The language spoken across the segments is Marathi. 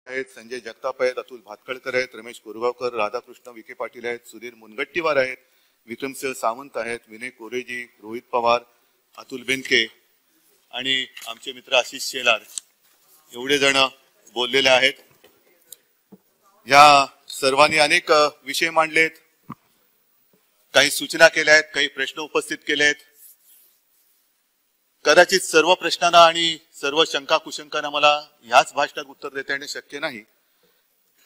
आहेत, संजय जगताप आहेत, अतुल भातखळकर आहेत, रमेश कोरगावकर, राधाकृष्ण विखे पाटील आहेत, सुधीर मुनगट्टीवार आहेत, विक्रमसिंह सावंत आहेत, विनय कोरेजी, रोहित पवार, अतुल बेनके आणि आमचे मित्र आशिष शेलार एवढे जण बोललेले आहेत. या सर्वांनी अनेक विषय मांडलेत, काही सूचना केल्या आहेत, काही प्रश्न उपस्थित केले आहेत. कदाचित सर्व प्रश्नांना आणि सर्व शंका कुशंकांना मला ह्याच भाषणात उत्तर देता येणे शक्य नाही.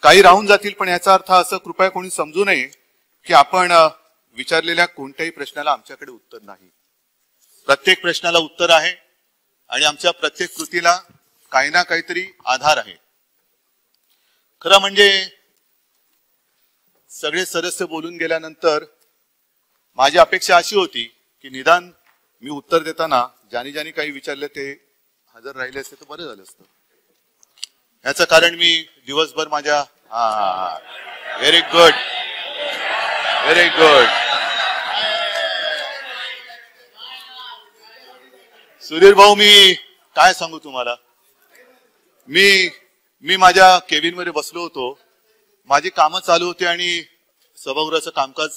काही राहून जातील, पण याचा अर्थ असं कृपया कोणी समजू नये की आपण विचारलेल्या कोणत्याही प्रश्नाला आमच्याकडे उत्तर नाही. प्रत्येक प्रश्नाला उत्तर आहे आणि आमच्या प्रत्येक कृतीला काही ना काहीतरी आधार आहे. खरं म्हणजे सगळे सदस्य बोलून गेल्यानंतर माझी अपेक्षा अशी होती की निदान मी उत्तर देताना ज्यांनी काही विचारले ते हजर राहिले असते तर बरं झालं असतं. याचं कारण मी दिवसभर माझ्या very good very good Sudhir भाऊ, मी काय सांगू तुम्हाला. मी माझ्या केबिन मध्ये बसलो होतो, माझी कामं चालू होती आणि सभागृहाचं कामकाज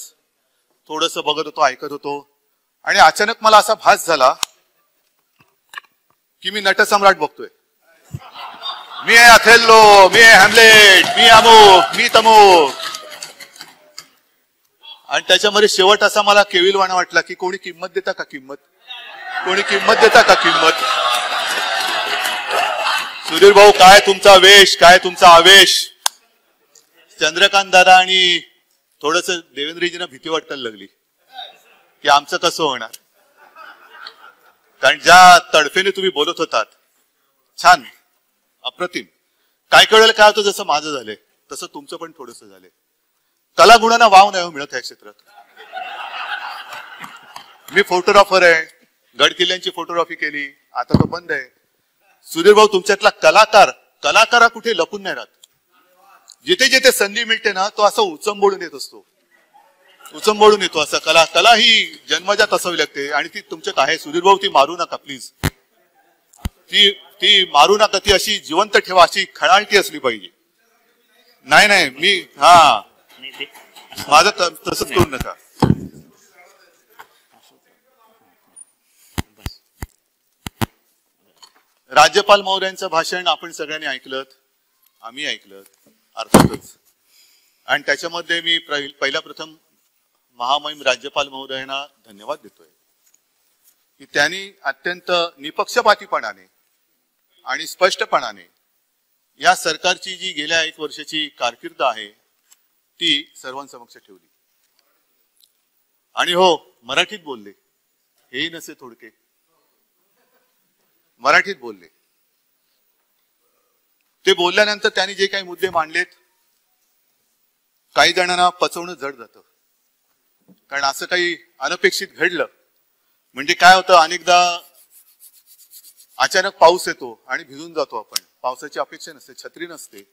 थोडंसं बघत होतो, ऐकत होतो आणि अचानक मला असा भास झाला की मी नटसम्राट बघतोय. मी आहे अथेल्लो, मी आहे हॅमलेट, मी अमुक, मी तमुक. आणि त्याच्यामध्ये शेवट असा मला केविलवाणा वाटला की कोणी किंमत देता का किंमत, कोणी किंमत देता का किंमत. सुधीर भाऊ, काय तुमचा वेश, काय तुमचा आवेश. चंद्रकांत दादा आणि थोडस देवेंद्रजींना भीती वाटायला लागली की आमचं कसं होणार. कारण ज्या तडफेने तुम्ही बोलत होतात, छान, अप्रतिम. काय कळलं काय होतं, जसं माझं झालंय तसं तुमचं पण थोडस झालंय. कलागुणांना वाव नाही मिळत या क्षेत्रात. मी फोटोग्राफर आहे, गड किल्ल्यांची फोटोग्राफी केली, आता तो बंद आहे. सुधीर भाऊ, तुमच्यातला कलाकार कुठे लपून नाही राहत. जिथे जिथे संधी मिळते ना, तो असं उचंबोडून येत असतो, उचंबोडून येतो. असं कला ही जन्मजात असावी लागते आणि ती तुमच्यात आहे. सुधीर भाऊ, ती मारू नका प्लीज, ती मारू नका. ती अशी जिवंत ठेवा, अशी खळाळती असली पाहिजे. नाही मी माझं तसंच करू नका. राज्यपाल महोदयांचं भाषण आपण सगळ्यांनी ऐकलं, आम्ही ऐकलं अर्थातच. आणि त्याच्यामध्ये मी पहिला प्रथम महामहिम राज्यपाल महोदयांना धन्यवाद देतोय की त्यांनी अत्यंत निपक्षपातीपणाने आणि स्पष्टपणाने या सरकारची जी गेल्या 1 वर्षाची कारकीर्द आहे ती सर्वांसमक्ष ठेवली. आणि हो, मराठीत बोलले, हेही नसे थोडके, मराठीत बोलले. ते बोलल्यानंतर त्यांनी जे काही मुद्दे मांडलेत, काही जणांना पचवणं जड जातं. कारण असं काही अनपेक्षित घडलं म्हणजे काय होतं, अनेकदा अचानक पाऊस येतो आणि भिजून जातो आपण. पावसाची अपेक्षा नसते, छत्री नसते.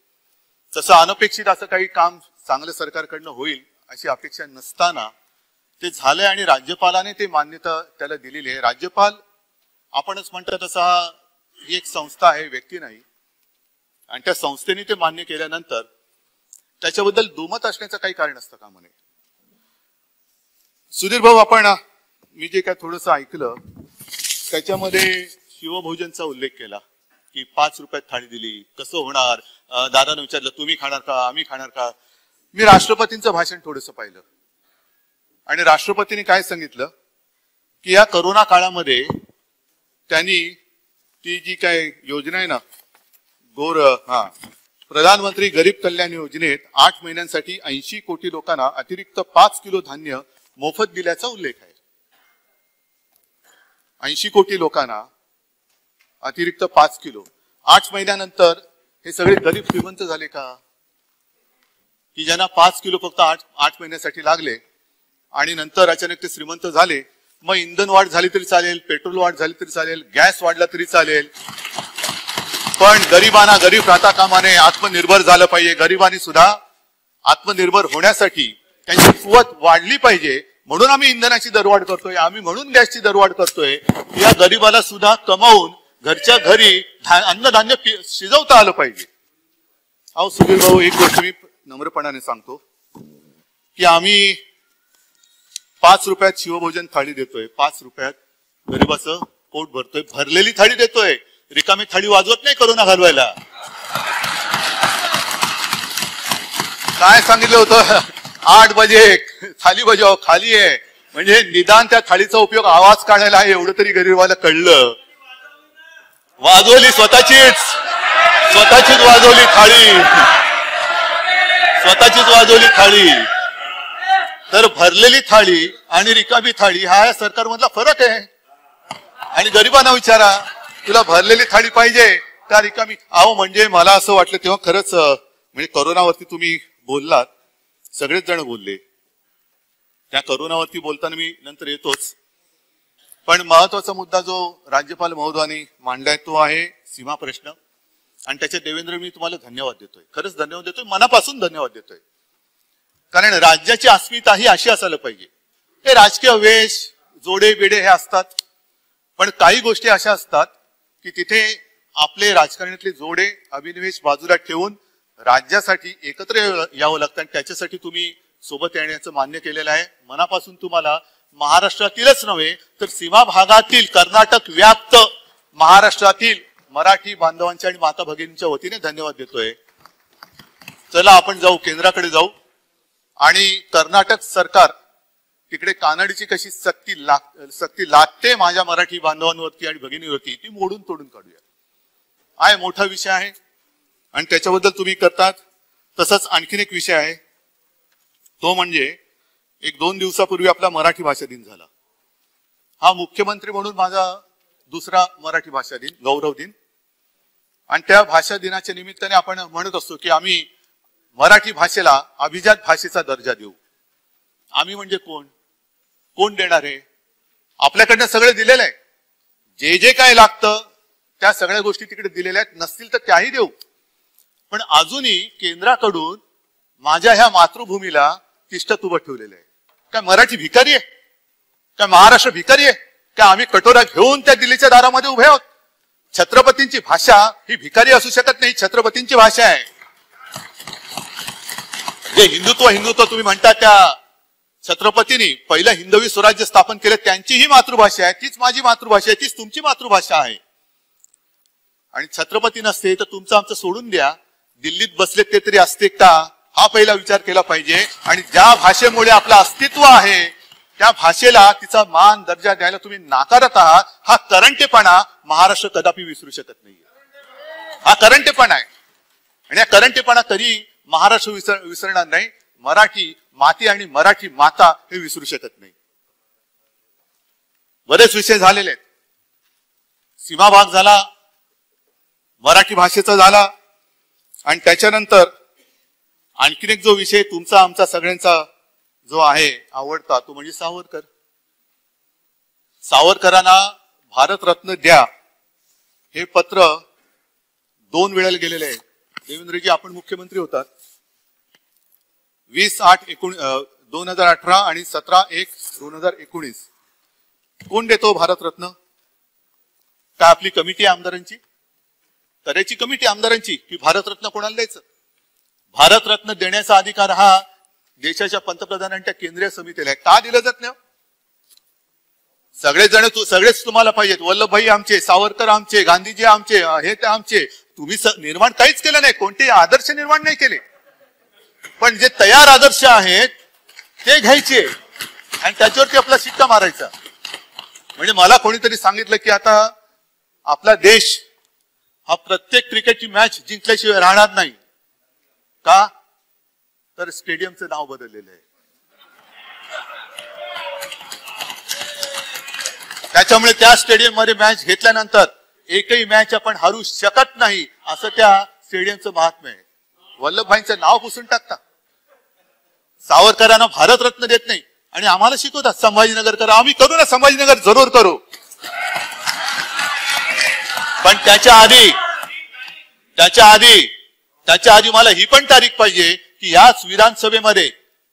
तसं अनपेक्षित असं काही काम चांगलं सरकारकडनं होईल अशी अपेक्षा नसताना ते झालंय आणि राज्यपालाने ते मान्यता त्याला दिलेली आहे. राज्यपाल आपणच म्हणतो तसा ही एक संस्था आहे, व्यक्ती नाही. आणि त्या संस्थेने ते मान्य केल्यानंतर त्याच्याबद्दल दुमत असण्याचं काही कारण असतं का म्हणे. सुधीर भाऊ, मी जे काय थोडस ऐकलं त्याच्यामध्ये शिवभोजनचा उल्लेख केला की 5 रुपयात थाळी दिली, कसं होणार. दादाने विचारलं तुम्ही खाणार का, आम्ही खाणार का. मी राष्ट्रपतींचं भाषण थोडस पाहिलं आणि राष्ट्रपतींनी काय सांगितलं की या कोरोना काळामध्ये त्यांनी ती जी काय योजना आहे ना, प्रधानमंत्री गरीब कल्याण योजनेत 8 महिन्यांसाठी 80 कोटी लोकांना अतिरिक्त 5 किलो धान्य मोफत दिल्याचा उल्लेख आहे. 80 कोटी लोकांना अतिरिक्त 5 किलो. 8 महिन्यानंतर हे सगळे गरीब श्रीमंत झाले का, की ज्यांना 5 किलो फक्त 8 महिन्यासाठी लागले आणि नंतर अचानक ते श्रीमंत झाले. मग इंधन वाढ झाली तरी चालेल, पेट्रोल वाढ झाली तरी चालेल, गॅस वाढला तरी चालेल, पण गरिबांना गरीब राहता कामा नये. आत्मनिर्भर झालं पाहिजे. गरिबांनी सुद्धा आत्मनिर्भर होण्यासाठी त्यांची कुवत वाढली पाहिजे. म्हणून आम्ही इंधनाची दरवाढ करतोय, आम्ही म्हणून गॅसची दरवाढ करतोय. या गरिबाला सुद्धा कमावून घरच्या घरी अन्नधान्य शिजवता आलं पाहिजे. अहो सुधीर भाऊ, एक गोष्ट मी नम्रपणाने सांगतो की आम्ही 5 रुपयात शिवभोजन थाळी देतोय, 5 रुपयात गरीबाचं पोट भरतोय, भरलेली थाळी देतोय, रिकामी थाळी वाजवत नाही करोना घालवायला. काय सांगितलं होतं, 8 बजे थाली बजाव खाली आहे, म्हणजे निदान त्या थाळीचा उपयोग आवाज काढायला आहे एवढं तरी गरीबाला कळलं. वाजवली स्वतःचीच वाजवली थाळी, स्वतःचीच वाजवली थाळी. तर भरलेली थाळी आणि रिकामी थाळी हा या सरकारमधला फरक आहे. आणि गरिबांना विचारा, तुला भरलेली थाळी पाहिजे का रिकामी? अहो म्हणजे मला असं वाटलं तेव्हा खरंच, म्हणजे करोनावरती तुम्ही बोललात, सगळेच जण बोलले, त्या करोनावरती बोलताना मी नंतर येतोच. पण महत्वाचा मुद्दा जो राज्यपाल महोदयांनी मांडलाय तो आहे सीमा प्रश्न. आणि त्याचे देवेंद्र मी तुम्हाला धन्यवाद देतोय, खरंच धन्यवाद देतोय, मनापासून धन्यवाद देतोय. कारण राज्याची अस्मिता ही अशी असायला पाहिजे. हे राजकीय वेश जोडे बेडे हे असतात, पण काही गोष्टी अशा असतात की तिथे आपले राजकारणातले जोडे अभिनिवेश बाजूला ठेवून राज्यासाठी एकत्र यावं लागतं. आणि त्याच्यासाठी तुम्ही सोबत येण्याचं मान्य केलेलं आहे. मनापासून तुम्हाला महाराष्ट्रातीलच नव्हे तर सीमा भागातील, कर्नाटक व्याप्त महाराष्ट्रातील मराठी बांधवांच्या आणि माता भगिनींच्या वतीने धन्यवाद देतोय. चला आपण जाऊ, केंद्राकडे जाऊ आणि कर्नाटक सरकार तिकडे कानडीची कशी सक्ती लागते माझ्या मराठी बांधवांवरती आणि भगिनीवरती, ती मोडून तोडून काढूया. आहे मोठा विषय आहे आणि त्याच्याबद्दल तुम्ही करतात. तसंच आणखीन एक विषय आहे, तो म्हणजे 1-2 दिवसापूर्वी आपला मराठी भाषा दिन झाला. हा मुख्यमंत्री म्हणून माझा दुसरा मराठी भाषा दिन, गौरव दिन. आणि त्या भाषा दिनाच्या निमित्ताने आपण म्हणत असतो की आम्ही मराठी भाषेला अभिजात भाषेचा दर्जा देऊ. आम्ही म्हणजे कोण? कोण देणार आहे? आपल्याकडनं सगळं दिलेलं आहे, जे जे काय लागतं त्या सगळ्या गोष्टी तिकडे दिलेल्या आहेत, नसतील तर त्याही देऊ. पण अजूनही केंद्राकडून माझ्या ह्या मातृभूमीला तिष्ठत उभं ठेवलेलं आहे. काय मराठी भिकारी आहे? काय महाराष्ट्र भिकारी आहे? काय आम्ही कटोरा घेऊन त्या दिल्लीच्या दारामध्ये उभे आहोत? छत्रपतींची भाषा ही भिकारी असू शकत नाही, छत्रपतींची भाषा आहे. जे हिंदुत्व तुम्ही म्हणता, त्या छत्रपतींनी पहिलं हिंदवी स्वराज्य स्थापन केलं, त्यांची ही मातृभाषा आहे, तीच माझी मातृभाषा आहे, तीच तुमची मातृभाषा आहे. आणि छत्रपती नसते तर तुमचं आमचं सोडून द्या, दिल्लीत बसले ते तरी असते का, हा पहिला विचार केला पाहिजे. आणि ज्या भाषेमुळे आपलं अस्तित्व आहे त्या भाषेला तिचा मान दर्जा द्यायला तुम्ही नाकारत आहात. हा करंटेपणा महाराष्ट्र कदापि विसरू शकत नाही. हा करंटेपणा आहे आणि या करंटेपणा कधी महाराष्ट्र विसरणार नाही. मराठी माती आणि मराठी माता हे विसरू शकत नाही. बरेच विषय झालेले आहेत. सीमा भाग झाला, मराठी भाषेचा झाला आणि त्याच्यानंतर आणखीन एक जो विषय तुमचा आमचा सगळ्यांचा जो आहे आवडता, तो म्हणजे सावरकर. सावरकरांना भारतरत्न द्या हे पत्र 2 वेळेला गेलेले आहे. देवेंद्रजी आपण मुख्यमंत्री होतात, 20/8/2018 आणि 17/1/2019. कोण देतो भारतरत्न? काय आपली कमिटी आमदारांची करायची, कमिटी आमदारांची की भारतरत्न कोणाला द्यायचं? भारतरत्न देण्याचा अधिकार हा देशाच्या पंतप्रधानांच्या केंद्रीय समितीला आहे. का दिलं जात नाही? सगळेच तुम्हाला पाहिजेत. वल्लभभाई आमचे, सावरकर आमचे, गांधीजी आमचे, हे ते आमचे. तुम्ही निर्माण काहीच केलं नाही, कोणतेही आदर्श निर्माण नाही केले. पण जे तयार आदर्श आहेत ते घ्यायचे आणि त्याच्यावरती आपला शिक्का मारायचा. म्हणजे मला कोणीतरी सांगितलं की आता आपला देश हा प्रत्येक क्रिकेटची मॅच जिंकल्याशिवाय राहणार नाही. का? तर स्टेडियमचं नाव बदललेलं आहे. त्याच्यामुळे त्या स्टेडियम मध्ये मॅच घेतल्यानंतर एकही मॅच आपण हरू शकत नाही, असं त्या स्टेडियमचं महात्म्य आहे. वल्लभभाईंचं नाव पुसून टाकता. सावरकरांना भारतरत्न देत नाही आणि आम्हाला शिकवतात संभाजीनगर करा. आम्ही करू ना, संभाजीनगर जरूर करू. पण त्याच्या आधी मला ही पण तारीख पाहिजे की याच विधानसभेमध्ये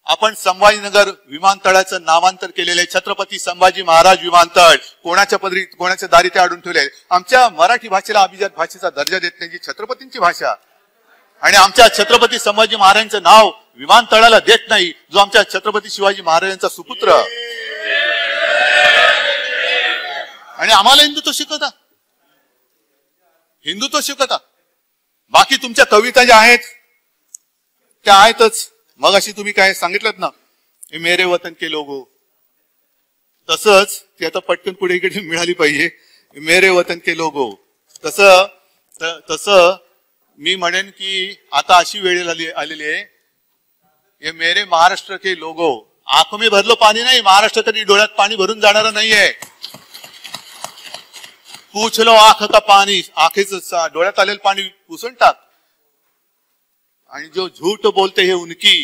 आपण संभाजीनगर विमानतळाचं नामांतर केलेलं आहे. छत्रपती संभाजी महाराज विमानतळ. कोणाच्या दारी ते अडून ठेवले. आमच्या मराठी भाषेला अभिजात भाषेचा दर्जा देत नाही, जी छत्रपतींची भाषा. आणि आमच्या छत्रपती संभाजी महाराजांचं नाव विमानतळाला देत नाही, जो आमच्या छत्रपती शिवाजी महाराजांचा सुपुत्र. आणि आम्हाला हिंदुत्व शिकवता, हिंदुत्व शिकवता. बाकी तुमच्या कविता ज्या आहेत त्या आहेतच. मग अशी तुम्ही काय सांगितलं ना, मेरे वतन के लोगो, तसंच ती आता पटकन पुढे इकडे मिळाली पाहिजे, मेरे वतन के लोगो. तसं मी म्हणेन की आता अशी वेळ आलेली आहे, ये मेरे महाराष्ट्र के लोगो. आंखों में भरलो पाणी नाही, महाराष्ट्र कधी डोळ्यात पाणी भरून जाणार नाहीये. पूछ लो आंख का पाणी, आंखेच डोळ्यात आलेलं पाणी पुसून टाक. आणि जो झूठ बोलते है उनकी,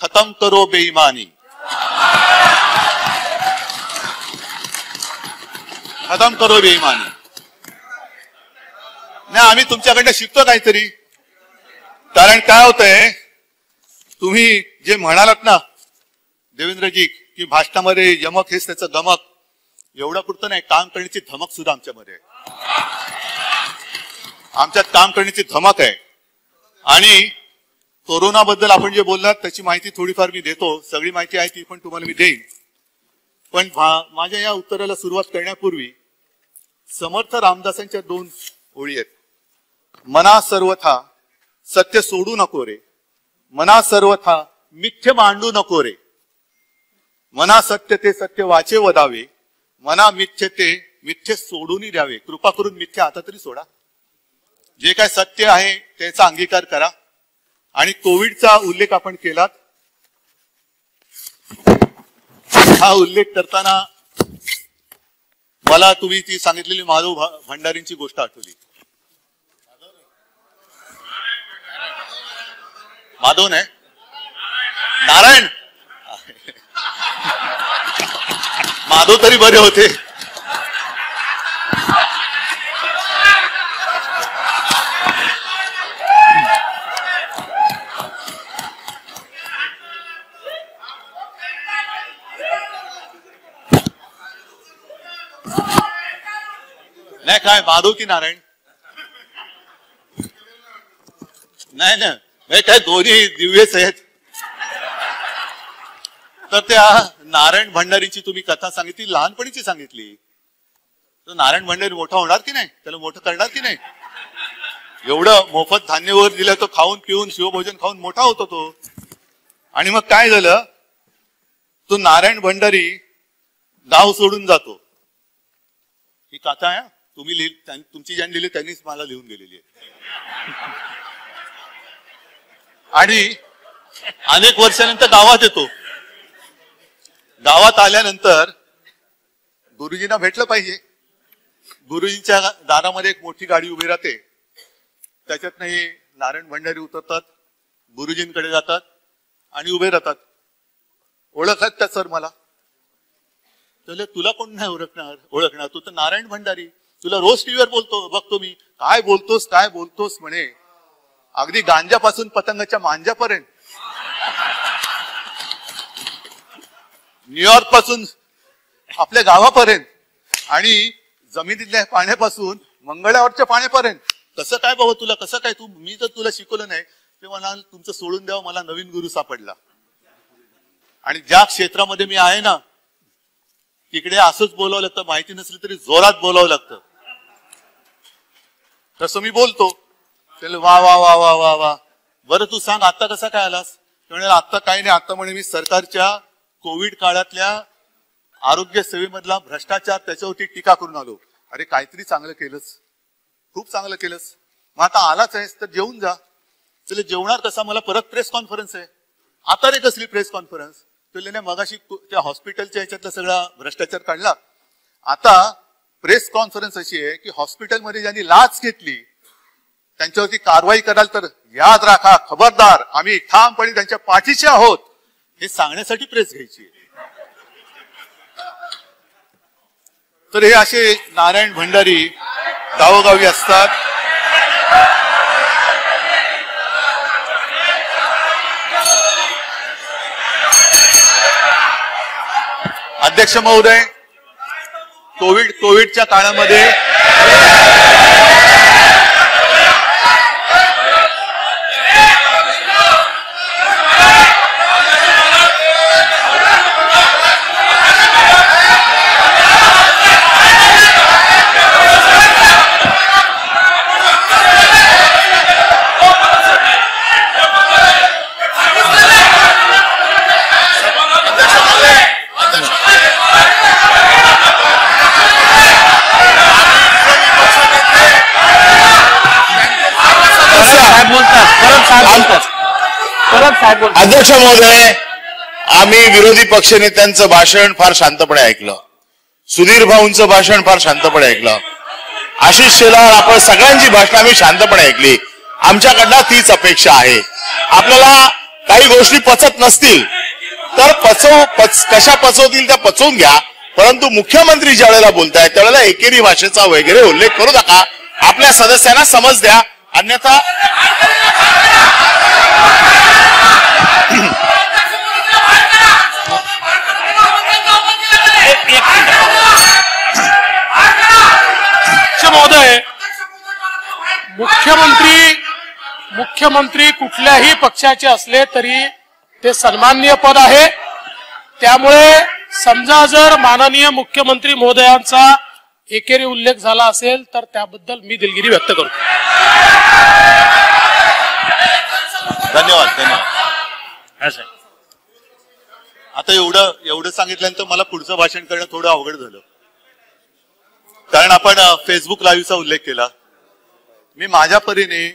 खत्म करो बेईमानी, खत्म करो बेईमानी. नाही, आम्ही तुमच्याकडनं शिकतो काहीतरी. कारण काय होतंय, तुम्ही जे म्हणालात ना देवेंद्रजी की भाषणामध्ये यमक हेच त्याचं गमक, एवढं पुरतं नाही, काम करण्याची धमक सुद्धा आमच्यामध्ये आहे. आमच्यात काम करण्याची धमक आहे. आणि कोरोना बद्दल आपण जे बोललात त्याची माहिती थोडीफार मी देतो, सगळी माहिती आहे ती पण तुम्हाला मी देईन. पण माझ्या या उत्तराला सुरुवात करण्यापूर्वी समर्थ रामदासांच्या 2 ओळी आहेत. मना सर्वथा सत्य सोडू नको रे, मना सर्वथा मिथ्य मांडू नको रे, मना सत्य ते सत्य वाचे वदावे, मना मिथ्य ते मिथ्य सोडून द्यावे. कृपा करून मिथ्य आता तरी सोडा, जे काय सत्य आहे त्याचा अंगीकार करा. आणि कोविडचा उल्लेख आपण केलात, हा उल्लेख करताना मला तुम्ही ती सांगितलेली माधव भंडारींची गोष्ट आठवली. माधव नाही, नारायण. माधव तरी बरे होते. नाही काय माधव की नारायण, नाही ना काय दोन्ही दिव्यच आहेत. तर त्या नारायण भंडारीची तुम्ही कथा सांगितली, लहानपणीची सांगितली. तर नारायण भंडारी मोठा होणार की नाही, त्याला मोठं करणार की नाही. एवढं मोफत धान्य वर दिलं, तो खाऊन पिऊन शिवभोजन खाऊन मोठा होतो तो. आणि मग काय झालं, तो नारायण भंडारी गाव सोडून जातो. ही कथा आहे, तुम्ही तुमची ज्यांनी लिहिली त्यांनीच मला लिहून दिलेली आहे. आणि अनेक वर्षानंतर गावात येतो. गावात आल्यानंतर गुरुजींना भेटलं पाहिजे. गुरुजींच्या दारामध्ये एक मोठी गाडी उभी राहते, त्याच्यातनं हे नारायण भंडारी उतरतात, गुरुजींकडे जातात आणि उभे राहतात. ओळखतात का सर मला? तर तुला कोण नाही ओळखणार, तू तर नारायण भंडारी, तुला रोज टीव्हीवर बघतो मी. काय बोलतोस म्हणे, अगदी गांजापासून पतंगाच्या मांजापर्यंत, न्यूयॉर्क पासून आपल्या गावापर्यंत, आणि जमिनीतल्या पाण्यापासून मंगळावरच्या पाण्यापर्यंत. कसं काय बाबा तुला, कसं काय तू, मी जर तुला शिकवलं नाही ते म्हणाल तुमचं सोडून द्यावं, मला नवीन गुरु सापडला. आणि ज्या क्षेत्रामध्ये मी आहे ना तिकडे असंच बोलावं लागतं, माहिती नसली तरी जोरात बोलावं लागतं. तसं मी बोलतो. त्याला वा वा वा वा वा वा, बरं तू सांग आता कसा काय आलास? म्हणजे आता काही नाही, आता म्हणे मी सरकारच्या कोविड काळातल्या आरोग्य सेवेमधला भ्रष्टाचार त्याच्यावरती टीका करून आलो. अरे काहीतरी चांगलं केलंस, खूप चांगलं केलंस. मग आता आलाच आहेस तर जेवून जा. चले जेवणार कसा, मला परत प्रेस कॉन्फरन्स आहे. आता रे कसली प्रेस कॉन्फरन्स? तुला मगाशी त्या हॉस्पिटलच्या ह्याच्यातला सगळा भ्रष्टाचार काढला. आता प्रेस कॉन्फरन्स अशी आहे की हॉस्पिटलमध्ये ज्यांनी लाच घेतली त्यांच्यावरती कारवाई कराल तर याद राखा, खबरदार, आम्ही ठामपणे त्यांच्या पाठीशी आहोत, हे सांगण्यासाठी प्रेस घ्यायची. तर हे असे नारायण भंडारी गावोगावी असतात. अध्यक्ष महोदय, कोविडच्या काळामध्ये अध्यक्ष महोदय, आम्ही विरोधी पक्षनेत्यांचं भाषण फार शांतपणे ऐकलं, सुधीर भाऊंचं भाषण फार शांतपणे ऐकलं, आशिष शेलार, आपण सगळ्यांची भाषण आम्ही शांतपणे ऐकली. आमच्याकडनं तीच अपेक्षा आहे. आपल्याला काही गोष्टी पचत नसतील तर कशा पचवतील त्या पचवून घ्या, परंतु मुख्यमंत्री ज्या वेळेला बोलतायत त्यावेळेला एकेरी भाषेचा वगैरे उल्लेख करू नका. आपल्या सदस्यांना समज द्या, अन्यथा महोदय, मुख्यमंत्री कुठल्याही पक्षाचे असले तरी ते सन्माननीय पद आहे. त्यामुळे समजा जर माननीय मुख्यमंत्री महोदयांचा एकेरी उल्लेख झाला असेल तर त्याबद्दल मी दिलगिरी व्यक्त करतो. धन्यवाद. आता एवढं सांगितल्यानंतर मला पुढचं भाषण करणं थोडं अवघड झालं, कारण आपण फेसबुक लाईव्हचा उल्लेख केला. मी माझ्या परीने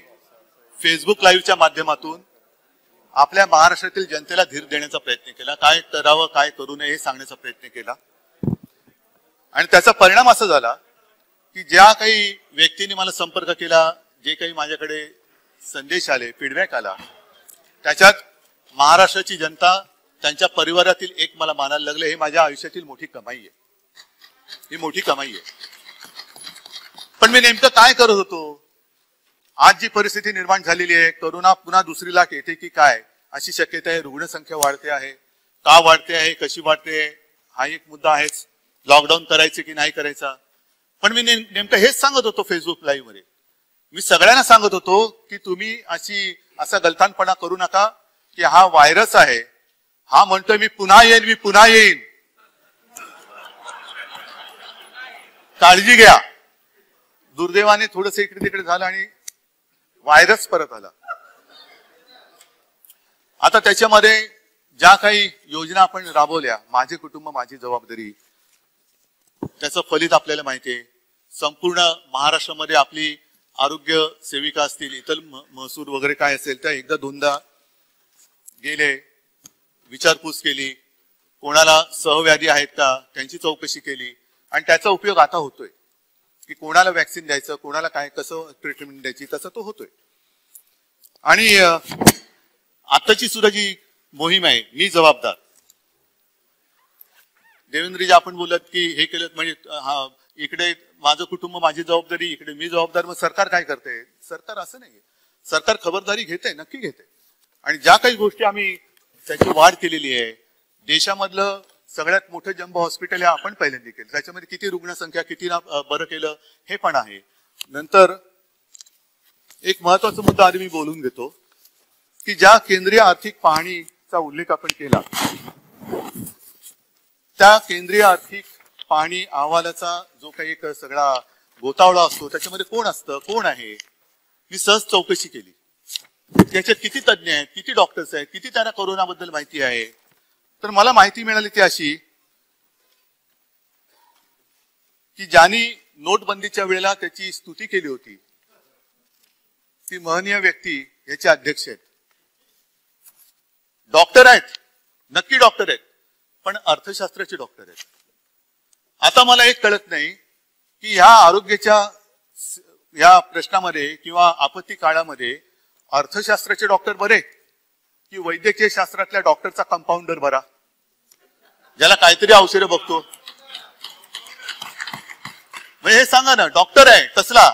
फेसबुक लाईव्हच्या माध्यमातून आपल्या महाराष्ट्रातील जनतेला धीर देण्याचा प्रयत्न केला, काय करावं काय करू नये हे सांगण्याचा प्रयत्न केला. आणि त्याचा परिणाम असा झाला की ज्या काही व्यक्तींनी मला संपर्क केला, जे काही माझ्याकडे संदेश आले, फीडबॅक आला, त्याच्यात महाराष्ट्राची जनता, त्यांच्या परिवारातील एक मला मानायला लागलं. हे माझ्या आयुष्यातील मोठी कमाई आहे, ही मोठी कमाई आहे. पण मी नेमकं काय करत होतो? आज जी परिस्थिती निर्माण झालेली आहे, करोना पुन्हा दुसरी लाट येते की काय अशी शक्यता आहे. रुग्णसंख्या वाढते आहे, का वाढते आहे, कशी वाढते, हा एक मुद्दा आहेच. लॉकडाऊन करायचे की नाही करायचा. पण मी नेमकं हेच सांगत होतो फेसबुक लाईव्ह मध्ये. मी सगळ्यांना सांगत होतो की तुम्ही असा गलथानपणा करू नका की हा व्हायरस आहे, हा म्हणतोय मी पुन्हा येईन, काळजी घ्या. दुर्दैवाने थोडंसं इकडे तिकडे झालं आणि व्हायरस परत आला. आता त्याच्यामध्ये ज्या काही योजना आपण राबवल्या, माझे कुटुंब माझी जबाबदारी, त्याचं फलित आपल्याला माहिती आहे. संपूर्ण महाराष्ट्रामध्ये आपली आरोग्य सेविका असतील, इतर महसूल वगैरे काय असेल त्या एकदा दोनदा गेले, विचारपूस केली, कोणाला सहव्याधी आहेत का त्यांची चौकशी केली. आणि त्याचा उपयोग आता होतोय की कोणाला वॅक्सिन द्यायचं, कोणाला काय कसं ट्रीटमेंट द्यायची, तसं तो होतोय. आणि आताची सुद्धा जी मोहीम आहे, मी जबाबदार, देवेंद्रजी आपण बोलत की हे केलं म्हणजे हा इकडे माझं कुटुंब माझी जबाबदारी, इकडे मी जबाबदार, मग सरकार काय करते? सरकार असं नाहीये. सरकार खबरदारी घेते, नक्की घेते. आणि ज्या काही गोष्टी आम्ही त्याची वाढ केलेली आहे, देशामधलं सगळ्यात मोठं जम्बो हॉस्पिटल हे आपण पहिल्यांदा केलं, त्याच्यामध्ये किती रुग्णसंख्या, किती बरं केलं हे पण आहे. नंतर एक महत्वाचा मुद्दा आधी मी बोलून घेतो की ज्या केंद्रीय आर्थिक पाहणीचा उल्लेख आपण केला, त्या केंद्रीय आर्थिक पाहणी अहवालाचा जो काही एक सगळा गोतावळा असतो त्याच्यामध्ये कोण असतं, कोण आहे, मी सहज चौकशी केली. त्याच्यात किती तज्ञ आहेत, किती डॉक्टर्स आहेत, किती त्यांना कोरोनाबद्दल माहिती आहे. तर मला माहिती मिळाली ती अशी की ज्यांनी नोटबंदीच्या वेळेला त्याची स्तुती केली होती ती महनीय व्यक्ती याचे अध्यक्ष आहेत. डॉक्टर आहेत, नक्की डॉक्टर आहेत, पण अर्थशास्त्राचे डॉक्टर आहेत. आता मला एक कळत नाही की ह्या आरोग्याच्या या प्रश्नामध्ये किंवा आपत्ती काळामध्ये अर्थशास्त्राचे डॉक्टर बरे की वैद्यकीय शास्त्रातल्या डॉक्टरचा कंपाऊंडर बरा, ज्याला काहीतरी औषधे बघतो. म्हणजे हे सांगा ना, डॉक्टर आहे कसला,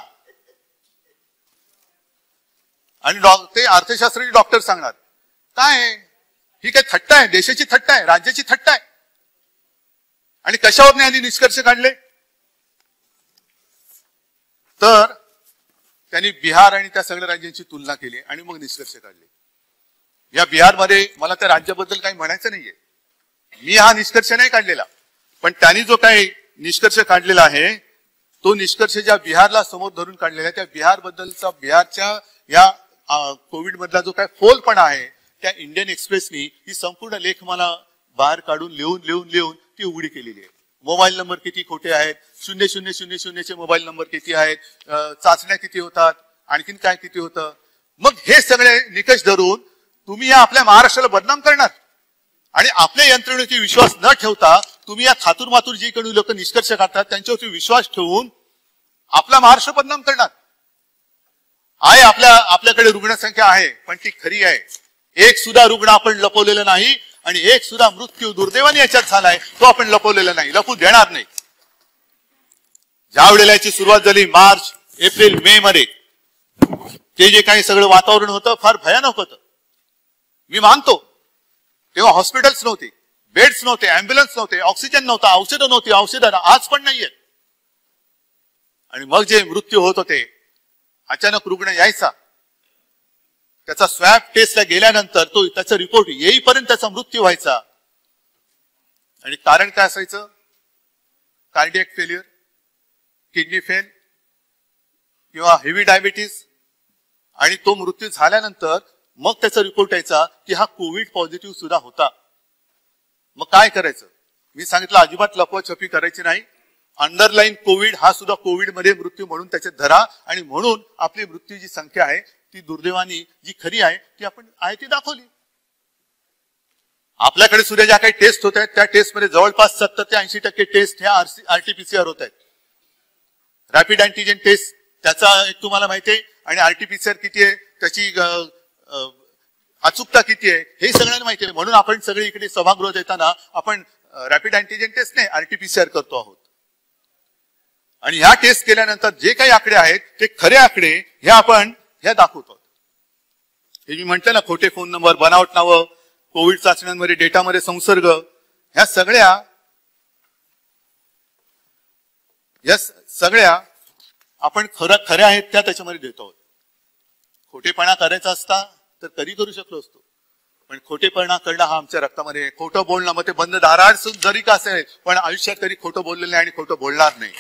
आणि ते अर्थशास्त्राचे डॉक्टर सांगणार काय ही काय थट्टा आहे, देशाची थट्टा आहे, राज्याची थट्टा आहे. आणि कशावर नाही आधी निष्कर्ष काढले? तर त्यांनी बिहार आणि त्या सगळ्या राज्यांची तुलना केली आणि मग निष्कर्ष काढले. या बिहारमध्ये मला त्या राज्याबद्दल काही म्हणायचं नाहीये, मी हा निष्कर्ष नाही काढलेला, पण त्यांनी जो काही निष्कर्ष काढलेला आहे तो निष्कर्ष ज्या बिहारला समोर धरून काढलेला आहे, त्या बिहार बद्दलचा, बिहारच्या या कोविड मधला जो काय फोलपणा आहे, त्या इंडियन एक्सप्रेसनी ही संपूर्ण लेख मला बाहेर काढून लिहून ती उघडी केलेली आहे. मोबाईल नंबर किती खोटे आहेत, 0000 मोबाईल नंबर किती आहेत, चाचण्या किती होतात, आणखीन काय किती होतं. मग हे सगळे निकष धरून तुम्ही या आपल्या महाराष्ट्राला बदनाम करणार आणि आपल्या यंत्रणेवरती विश्वास न ठेवता तुम्ही या थातूरमातूर जी कोणी लोक निष्कर्ष काढतात त्यांच्यावरती विश्वास ठेवून आपला महाराष्ट्र बदनाम करणार. आहे आपल्याकडे रुग्णसंख्या आहे, पण ती खरी आहे. एक सुद्धा रुग्ण आपण लपवलेला नाही आणि एक सुद्धा मृत्यू दुर्दैवाने याच्यात झालाय तो आपण लपवलेला नाही, लपू देणार नाही. ज्या वेळेला याची सुरुवात झाली मार्च एप्रिल मे मध्ये, ते जे काही सगळं वातावरण होतं फार भयानक होतं. मी मानतो तेव्हा हॉस्पिटल्स नव्हते, बेड्स नव्हते, अँब्युलन्स नव्हते, ऑक्सिजन नव्हता, औषधं नव्हती, औषधं आज पण नाहीये. आणि मग जे मृत्यू होत होते, अचानक रुग्ण यायचा, त्याचा स्वॅब टेस्टला गेल्यानंतर तो त्याचा रिपोर्ट येईपर्यंत त्याचा मृत्यू व्हायचा. आणि कारण काय असायचं? कार्डियक फेल्युअर, किडनी फेल किंवा हेवी डायबिटीस. आणि तो मृत्यू झाल्यानंतर मग त्याचा रिपोर्ट यायचा की हा कोविड पॉझिटिव्ह सुद्धा होता. मग काय करायचं? मी सांगितलं अजिबात लपवाछपी करायची नाही. अंडरलाईन कोविड हा सुद्धा कोविड मध्ये मृत्यू म्हणून त्याच्यात धरा आणि म्हणून आपली मृत्यू जी संख्या आहे ती दुर्दैवानी जी खरी आहे ती आपण आहे ती दाखवली. आपल्याकडे सुद्धा ज्या काही टेस्ट होत आहेत त्या टेस्टमध्ये जवळपास 70 ते 80% टेस्ट ह्या RT-PCR होत आहेत. रॅपिड अँटीजेन टेस्ट त्याचा एक तुम्हाला माहिती आहे आणि RT-PCR किती आहे, त्याची अचूकता किती आहे हे सगळ्यांना माहिती आहे. म्हणून आपण सगळे इकडे सभागृहात येताना आपण रॅपिड अँटीजेन टेस्ट नाही RT-PCR करतो आहोत. आणि ह्या टेस्ट केल्यानंतर जे काही आकडे आहेत ते खरे आकडे हे आपण ह्या दाखवतो. हे मी म्हटलं ना, खोटे फोन नंबर, बनावट नावं, कोविड चाचण्यांमध्ये डेटामध्ये संसर्ग, ह्या सगळ्या आपण खऱ्या आहेत त्या त्याच्यामध्ये देतो. खोटेपणा करायचा असता तर कधी करू शकलो असतो, पण खोटेपणा करणं हा आमच्या रक्तामध्ये. खोटं बोलणं मग ते बंद दाराआड जरी का असेल, पण आयुष्यात कधी खोटं बोललेलं नाही आणि खोटं बोलणार नाही.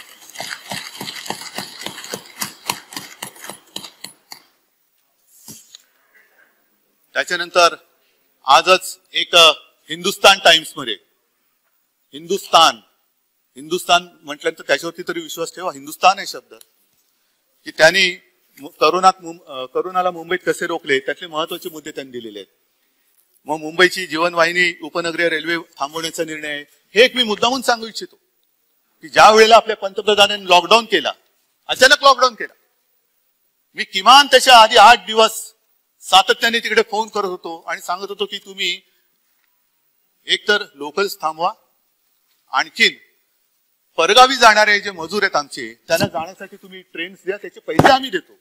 त्याच्यानंतर आजच एक हिंदुस्तान टाइम्स मध्ये, हिंदुस्तान म्हटल्यानंतर त्याच्यावरती तरी विश्वास ठेवा, हिंदुस्तान आहे शब्द, की त्यांनी करोनाला मुंबईत कसे रोखले त्यातले महत्वाचे मुद्दे त्यांनी दिलेले आहेत. मग मुंबईची जीवनवाहिनी उपनगरीय रेल्वे थांबवण्याचा निर्णय, हे एक मी मुद्दामून सांगू इच्छितो की ज्या वेळेला आपल्या पंतप्रधानांनी लॉकडाऊन केला, अचानक लॉकडाऊन केला, मी किमान त्याच्या आधी 8 दिवस सातत्याने तिकडे फोन करत होतो आणि सांगत होतो की तुम्ही एकतर लोकल्स थांबवा, आणखीन परगावी जाणारे जे मजूर आहेत आमचे त्यांना जाण्यासाठी तुम्ही ट्रेन्स द्या, त्याचे पैसे आम्ही देतो.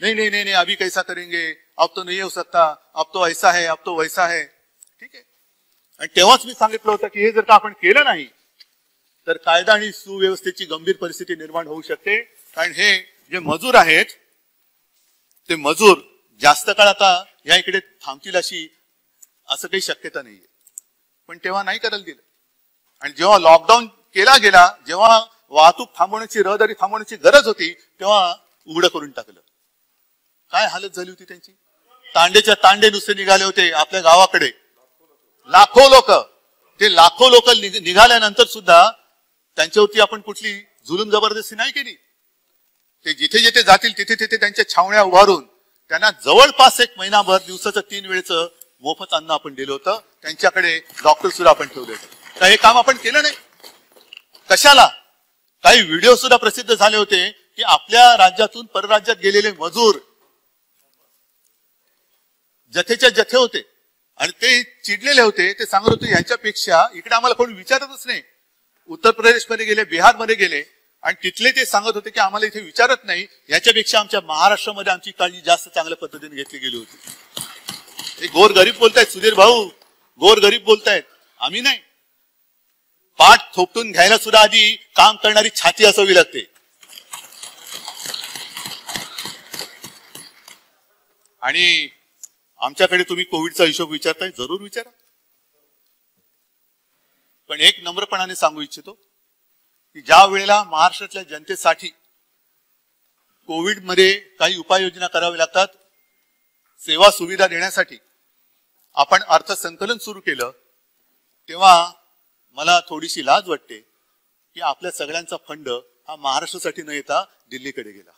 नहीं अभी कैसा करेंगे, अब तो नहीं हो सकता, अब तो ऐसा है, अब तो वैसा है. ठीक आहे. आणि तेव्हाच मी सांगितलं होतं की हे जर का आपण केलं नाही तर कायदा आणि सुव्यवस्थेची गंभीर परिस्थिती निर्माण होऊ शकते. कारण हे जे मजूर आहेत ते मजूर जास्त काळ आता या इकडे थांबतील असं काही शक्यता नाहीये. पण तेव्हा नाही करायला दिलं. आणि जेव्हा लॉकडाऊन केला गेला, जेव्हा वाहतूक थांबवण्याची, रहदारी थांबवण्याची गरज होती, तेव्हा उघडं करून टाकलं. काय हालत झाली होती त्यांची. तांडेच्या तांडे नुसते निघाले होते आपल्या गावाकडे, लाखो लोक. ते लाखो लोक निघाल्यानंतर सुद्धा त्यांच्यावरती आपण कुठली जुलूम जबरदस्ती नाही केली. ते जिथे जिथे जातील तिथे तिथे त्यांच्या छावण्या उभारून त्यांना जवळपास 1 महिनाभर दिवसाचं 3 वेळेचं मोफत अन्न आपण दिलं होतं. त्यांच्याकडे डॉक्टर सुद्धा आपण ठेवले होते. तर हे काम आपण केलं नाही. कशाला? काही व्हिडिओ सुद्धा प्रसिद्ध झाले होते की आपल्या राज्यातून परराज्यात गेलेले मजूर जथेच्या जथे होते आणि ते चिडलेले होते. ते सांगत होते ह्यांच्यापेक्षा इकडे आम्हाला कोणी विचारतच नाही. उत्तर प्रदेशमध्ये गेले, बिहारमध्ये गेले आणि तिथले ते सांगत होते की आम्हाला इथे विचारत नाही, याच्यापेक्षा आमच्या महाराष्ट्रामध्ये आमची काळजी जास्त चांगल्या पद्धतीने घेतली गेली होती. हे गोरगरीब बोलतायत सुधीर भाऊ, गोरगरीब बोलतायत, आम्ही नाही. पाठ थोपटून घ्यायला सुद्धा आधी काम करणारी छाती असावी लागते. आणि आमच्याकडे तुम्ही कोविडचा हिशोब विचारताय, जरूर विचारा. पण एक नम्रपणाने सांगू इच्छितो की ज्या वेळेला महाराष्ट्रातल्या जनतेसाठी कोविडमध्ये काही उपाययोजना कराव्या लागतात, सेवा सुविधा देण्यासाठी आपण अर्थसंकलन सुरू केलं, तेव्हा मला थोडीशी लाज वाटते की आपल्या सगळ्यांचा फंड हा महाराष्ट्रासाठी न येता दिल्लीकडे गेला.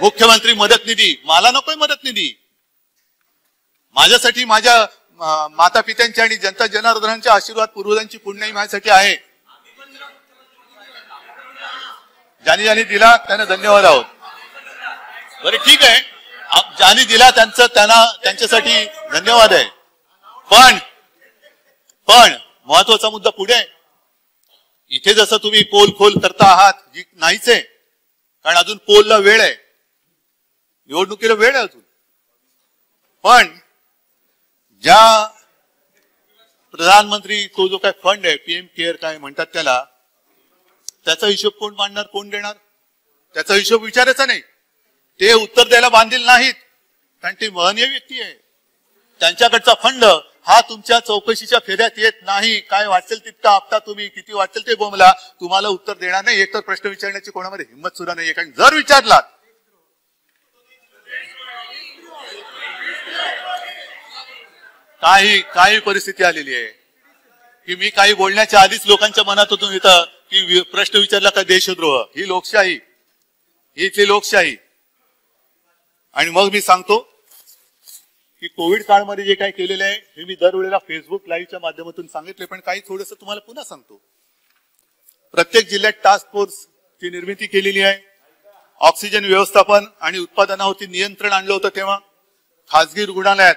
मुख्यमंत्री मदत निधी, मला नकोय मदत निधी. माझ्यासाठी माझ्या माता पित्यांचे आणि जनता जनार्दनांचे आशीर्वाद, पूर्वजांची पुण्याई माझ्यासाठी आहे. ज्यांनी ज्यांनी दिला त्यांना धन्यवाद आहोत. बरं ठीक आहे, ज्यांनी दिला त्यांच्यासाठी धन्यवाद आहे. पण महत्वाचा मुद्दा पुढे आहे. इथे जसं तुम्ही पोल खोल करता आहात, जी नाहीच आहे, कारण अजून पोलला वेळ आहे, निवडणुकीला वेळ आहे अजून. पण ज्या प्रधानमंत्री तो जो काय फंड आहे, पीएम केअर काय म्हणतात त्याला, त्याचा हिशोब कोण मांडणार, कोण देणार? त्याचा हिशोब विचारायचा नाही. ते उत्तर द्यायला बांधील नाहीत, कारण ते महनीय व्यक्ती आहे. त्यांच्याकडचा फंड हा तुमच्या चौकशीच्या फेऱ्यात येत नाही. काय वाटेल तितका हप्ता तुम्ही, किती वाटेल ते बोंबला, तुम्हाला उत्तर देणार नाही. एक तर प्रश्न विचारण्याची कोणामध्ये हिंमत सुद्धा नाहीये, कारण जर विचारलात काही परिस्थिती आलेली आहे की मी काही बोलण्याच्या आधीच लोकांच्या मनातून येतं की प्रश्न विचारला का देशद्रोह. ही लोकशाही, ही इथली लोकशाही. आणि मग मी सांगतो की कोविड काळमध्ये जे काही केलेलं आहे हे मी दरवेळेला फेसबुक लाईव्हच्या माध्यमातून सांगितले, पण काही थोडंसं तुम्हाला पुन्हा सांगतो. प्रत्येक जिल्ह्यात टास्क फोर्सची निर्मिती केलेली आहे. ऑक्सिजन व्यवस्थापन आणि उत्पादनावरती नियंत्रण आणलं होतं. तेव्हा खासगी रुग्णालयात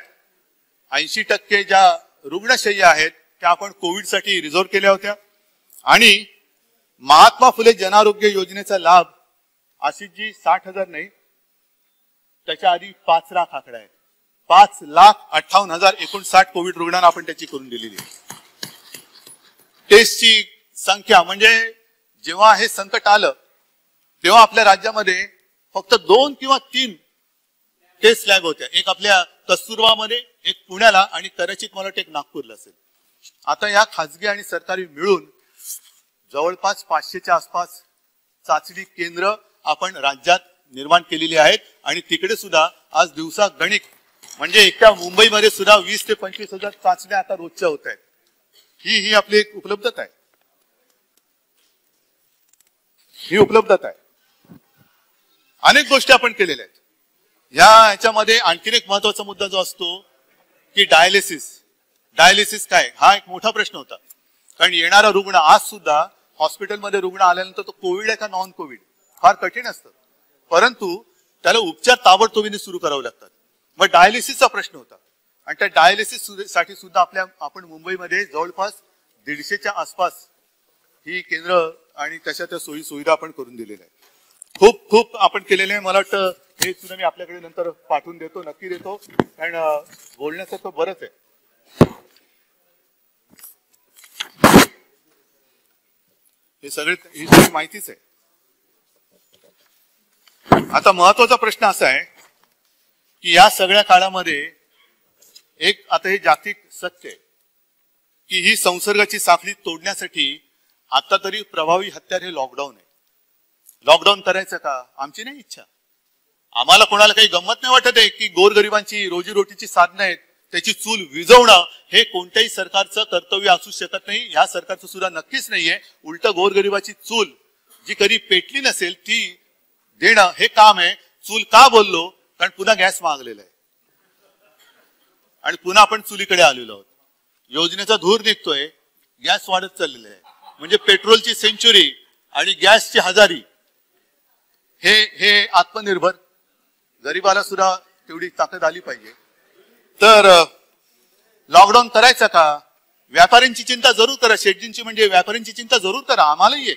80% ज्या रुग्णशय्या आहेत त्या आपण कोविडसाठी रिझर्व्ह केल्या होत्या. आणि महात्मा फुले जनारोग्य योजनेचा लाभ आशिषजी 60,000 नाही, त्याच्या आधी 5 लाख आकडा आहे. 5,58,059 कोविड रुग्णांना आपण त्याची करून दिलेली आहे. टेस्टची संख्या म्हणजे जेव्हा हे संकट आलं तेव्हा आपल्या राज्यामध्ये फक्त 2 किंवा 3 टेस्ट लॅब होत्या. एक आपल्या कस्तुरबामध्ये, एक पुण्याला आणि कदाचित मला वाटतं एक नागपूरला असेल. आता या खासगी आणि सरकारी मिळून जवळपास 500च्या आसपास चाचणी केंद्र आपण राज्यात निर्माण केलेली आहेत. आणि तिकडे सुद्धा आज दिवसा गणित म्हणजे एकट्या मुंबईमध्ये सुद्धा 20 ते 25,000 चाचण्या आता रोजच्या होत आहेत. ही आपली एक उपलब्धता आहे. ही उपलब्धता आहे. अनेक गोष्टी आपण केलेल्या आहेत. ह्याच्यामध्ये आणखीन एक महत्वाचा मुद्दा जो असतो की डायलिसिस काय, हा एक मोठा प्रश्न होता. कारण येणारा रुग्ण आज सुद्धा हॉस्पिटलमध्ये रुग्ण आल्यानंतर तो कोविड आहे का नॉन कोविड फार कठीण असतं, परंतु त्याला उपचार ताबडतोबीने सुरू करावे लागतात. मग डायलिसिसचा प्रश्न होता आणि त्या डायलिसिस साठी सुद्धा आपण मुंबईमध्ये जवळपास 150च्या आसपास ही केंद्र आणि त्या सोयी सुविधा आपण करून दिलेल्या आहे. खूप आपण केलेले आहे. मला वाटतं हे सुद्धा मी आपल्याकडे नंतर पाठवून देतो, नक्की देतो, कारण बोलण्यासारखं बरंच आहे. ही सगळी माहितीच आहे. आता महत्वाचा प्रश्न असा आहे की या सगळ्या काळामध्ये एक आता हे जागतिक सत्य आहे की ही संसर्गाची साखळी तोडण्यासाठी आता तरी प्रभावी हत्यार हे लॉकडाऊन आहे. लॉकडाऊन करायचं का? आमची नाही इच्छा. आम्हाला कोणाला काही गंमत नाही वाटत आहे की गोरगरिबांची रोजीरोटीची साधनं आहेत त्याची चूल विझवणं हे कोणत्याही सरकारचं कर्तव्य असू शकत नाही. ह्या सरकारचं सुद्धा नक्कीच नाहीये. उलट गोरगरिबाची चूल जी कधी पेटली नसेल ती देणं हे काम आहे. चूल का बोललो? कारण पुन्हा गॅस मागलेला आहे आणि पुन्हा आपण चुलीकडे आलेलो आहोत. योजनेचा धूर निघतोय, गॅस वाढत चाललेला आहे. म्हणजे पेट्रोलची सेंचुरी आणि गॅसची हजारी. हे आत्मनिर्भर गरीबाला सुद्धा तेवढी ताकद आली पाहिजे. तर लॉकडाऊन करायचं का? व्यापाऱ्यांची चिंता जरूर करा. शेटजींची म्हणजे व्यापाऱ्यांची चिंता जरूर करा. आम्हालाही आहे.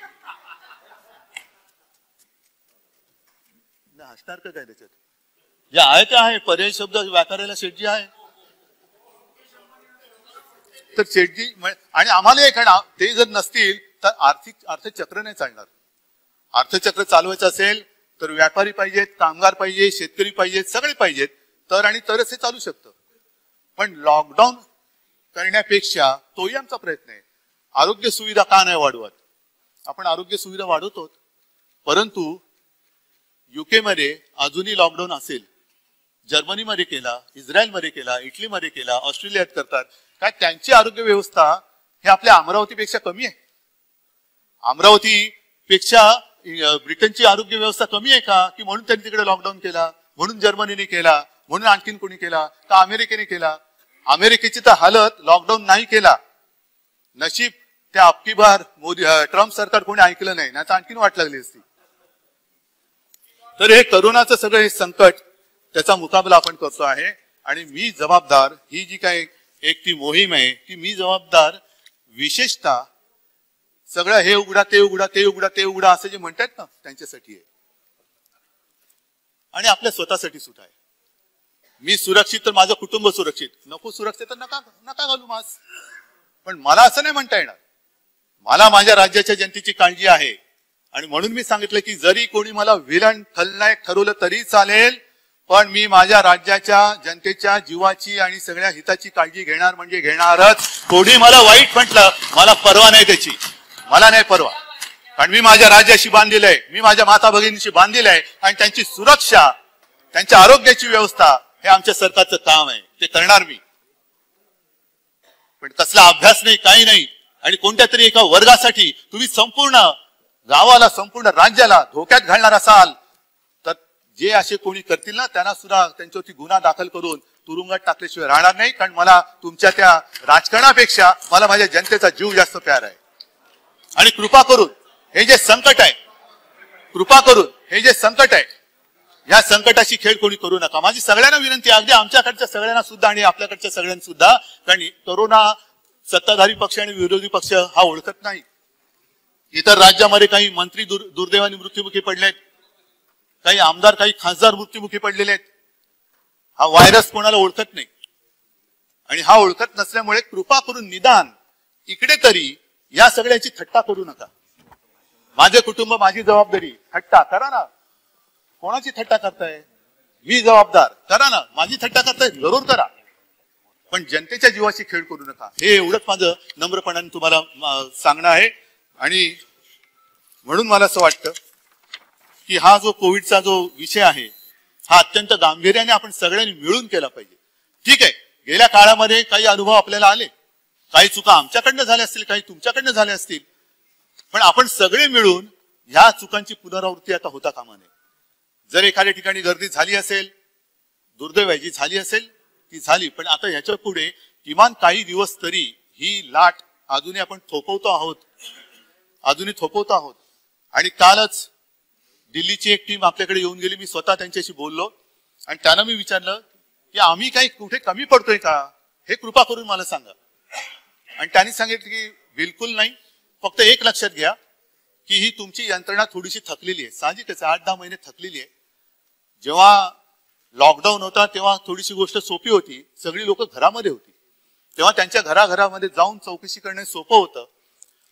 हसणार का काय त्याच्यात? जे आहे ते आहे. पर्यायी शब्द व्यापाऱ्याला शेटजी आहे तर शेटजी आणि आम्हाला कारण ते जर नसतील तर अर्थचक्र नाही चालणार. अर्थचक्र चालवायचं असेल तर व्यापारी पाहिजेत, कामगार पाहिजे, शेतकरी पाहिजेत, सगळे पाहिजेत, तरच हे चालू शकतं. पण लॉकडाऊन करण्यापेक्षा तोही आमचा प्रयत्न आहे. आरोग्य सुविधा का नाही वाढवत? आपण आरोग्य सुविधा वाढवतो, परंतु युके मध्ये अजूनही लॉकडाऊन असेल. जर्मनीमध्ये केला, इस्रायलमध्ये केला, इटलीमध्ये केला, ऑस्ट्रेलियात करतात. काय त्यांची आरोग्य व्यवस्था हे आपल्या अमरावतीपेक्षा कमी आहे? अमरावतीपेक्षा ब्रिटनची आरोग्य व्यवस्था कमी आहे का की म्हणून त्यांनी तिकडे लॉकडाऊन केला, म्हणून जर्मनीने केला, म्हणून आणखीन कोणी केला का अमेरिकेने केला? अमेरिकेची तर हालत लॉकडाऊन नाही केला, नशीब त्या अबकी बार मोदी ट्रम्प सरकार कोणी ऐकलं नाही, तर आणखीन वाट लागली असती. तर हे करोनाचं सगळं हे संकट त्याचा मुकाबला आपण करतो आहे आणि मी जबाबदार, ही जी काही एक ती मोहीम आहे ती मी जबाबदार विशेषतः सगळं हे उघडा ते उघडा ते उघडा ते उघडा असं जे म्हणतात ना त्यांच्यासाठी आहे आणि आपल्या स्वतःसाठी सुद्धा आहे. मी सुरक्षित तर माझं कुटुंब सुरक्षित, नको सुरक्षित तर नका घालू मास्क. पण मला असं नाही म्हणता येणार, मला माझ्या राज्याच्या जनतेची काळजी आहे आणि म्हणून मी सांगितलं की जरी कोणी मला विलन खलनायक ठरवलं तरी चालेल, पण मी माझ्या राज्याच्या जनतेच्या जीवाची आणि सगळ्या हिताची काळजी घेणार म्हणजे घेणारच. कोणी मला वाईट म्हटलं मला परवा नाही त्याची, मला नाही परवा, कारण मी माझ्या राज्याशी बांधलेलं आहे, मी माझ्या माता भगिनीशी बांधलेलं आहे आणि त्यांची सुरक्षा, त्यांच्या आरोग्याची व्यवस्था हे आमच्या सरकारचं काम आहे, ते करणार मी. पण कसला अभ्यास नाही, काही नाही आणि कोणत्या तरी एका वर्गासाठी तुम्ही संपूर्ण गावाला संपूर्ण राज्याला धोक्यात घालणार असाल तर जे असे कोणी करतील ना त्यांना सुद्धा त्यांच्यावरती गुन्हा दाखल करून तुरुंगात टाकल्याशिवाय राहणार नाही. कारण मला तुमच्या त्या राजकारणापेक्षा मला माझ्या जनतेचा जीव जास्त प्यार आहे. आणि कृपा करून हे जे संकट आहे, कृपा करून हे जे संकट आहे या संकटाची खेळ कोणी करू नका. माझी सगळ्यांना विनंती आहे, अगदी आमच्याकडच्या सगळ्यांना सुद्धा आणि आपल्याकडच्या सगळ्यांना सुद्धा, कारण कोरोना सत्ताधारी पक्ष आणि विरोधी पक्ष हा ओळखत नाही. इतर राज्यामध्ये काही मंत्री दुर्दैवाने मृत्युमुखी पडलेत, काही आमदार काही खासदार मृत्युमुखी पडलेले आहेत. हा व्हायरस कोणाला ओळखत नाही आणि हा ओळखत नसल्यामुळे कृपा करून निदान इकडे तरी या सगळ्यांची थट्टा करू नका. माझे कुटुंब माझी जबाबदारी, थट्टा करा ना, कोणाची थट्टा करताय? मी जबाबदार, करा ना. माझी थट्टा करताय जरूर करा, पण जनतेच्या जीवाशी खेळ करू नका. हे एवढंच माझं नम्रपणाने तुम्हाला सांगणं आहे. आणि म्हणून मला असं वाटतं की हा जो कोविडचा जो विषय आहे हा अत्यंत गांभीर्याने आपण सगळ्यांनी मिळून केला पाहिजे. ठीक आहे, गेल्या काळामध्ये काही अनुभव आपल्याला आले, काही चुका आमच्याकडनं झाल्या असतील, काही तुमच्याकडनं झाल्या असतील, पण आपण सगळे मिळून ह्या चुकांची पुनरावृत्ती आता होता कामा नये. जर एखाद्या ठिकाणी गर्दी झाली असेल, दुर्दैवाची झाली असेल ती झाली, पण आता ह्याच्या पुढे किमान काही दिवस तरी ही लाट अजूनही आपण थोपवतो आहोत. आणि कालच दिल्लीची एक टीम आपल्याकडे येऊन गेली, मी स्वतः त्यांच्याशी बोललो आणि त्यांना मी विचारलं की आम्ही काही कुठे कमी पडतोय का, हे कृपा करून मला सांगा. आणि त्यांनी सांगितलं की बिलकुल नाही, फक्त एक लक्षात घ्या की ही तुमची यंत्रणा थोडीशी थकलेली आहे. साहजिकच 8-10 महिने थकलेली आहे. जेव्हा लॉकडाऊन होता तेव्हा थोडीशी गोष्ट सोपी होती, सगळी लोक घरामध्ये होती, तेव्हा त्यांच्या घराघरामध्ये जाऊन चौकशी करणे सोपं होतं.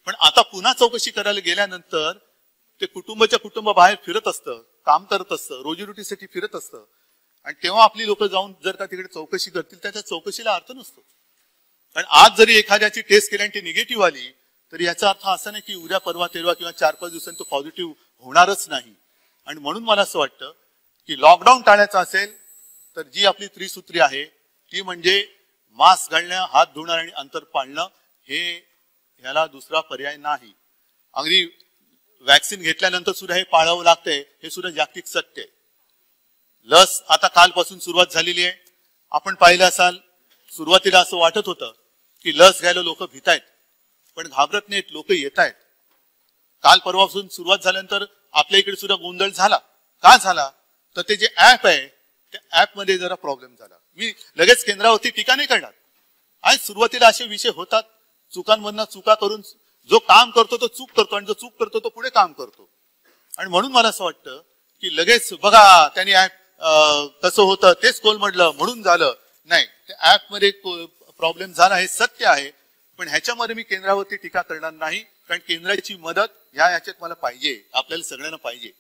पण आता पुन्हा चौकशी करायला गेल्यानंतर ते कुटुंबाच्या कुटुंब बाहेर फिरत असतं, काम करत असतं, रोजीरोटीसाठी फिरत असतं आणि तेव्हा आपली लोक जाऊन जर का तिकडे चौकशी करतील तर त्या चौकशीला अर्थ नसतो. कारण आज जरी एखाद्याची टेस्ट केली आणि ती निगेटिव्ह आली तर याचा अर्थ असा नाही की उद्या परवा तेरवा किंवा 4-5 दिवसांनी तो पॉझिटिव्ह होणारच नाही. आणि म्हणून मला असं वाटतं की लॉकडाऊन टाळायचं असेल तर जी आपली त्रिसूत्री आहे ती म्हणजे मास्क घालणं, हात धुणं आणि अंतर पाळणं, हे ह्याला दुसरा पर्याय नाही. अगदी वॅक्सिन घेतल्यानंतर सुद्धा हे पाळावं लागतंय, हे सुद्धा जागतिक सत्य आहे. लस आता कालपासून सुरुवात झालेली आहे. आपण पाहिलं असाल सुरुवातीला असं वाटत होतं की लस घ्यायला लोक भीतायत, पण घाबरत नाहीत, लोक येत आहेत. काल परवापासून सुरुवात झाल्यानंतर आपल्या इकडे सुद्धा गोंधळ झाला. का झाला तर ते जे ऍप आहे त्या ऍप मध्ये जरा प्रॉब्लेम झाला. मी लगेच केंद्रावरती टीका नाही करणार. आज सुरुवातीला असे विषय होतात, चुकांमधनं चुका करून जो काम करतो तो चूक करतो आणि जो चूक करतो तो पुढे काम करतो. आणि म्हणून मला असं वाटतं की लगेच बघा त्यांनी ऍप कसं होतं तेच कोलमडलं म्हणून झालं नाही. त्या ऍप मध्ये प्रॉब्लेम झाला हे सत्य आहे, पण ह्याच्यामध्ये मी केंद्रावरती टीका करणार नाही. कारण केंद्राची मदत ह्याच्यात मला पाहिजे, आपल्याला सगळ्यांना पाहिजे.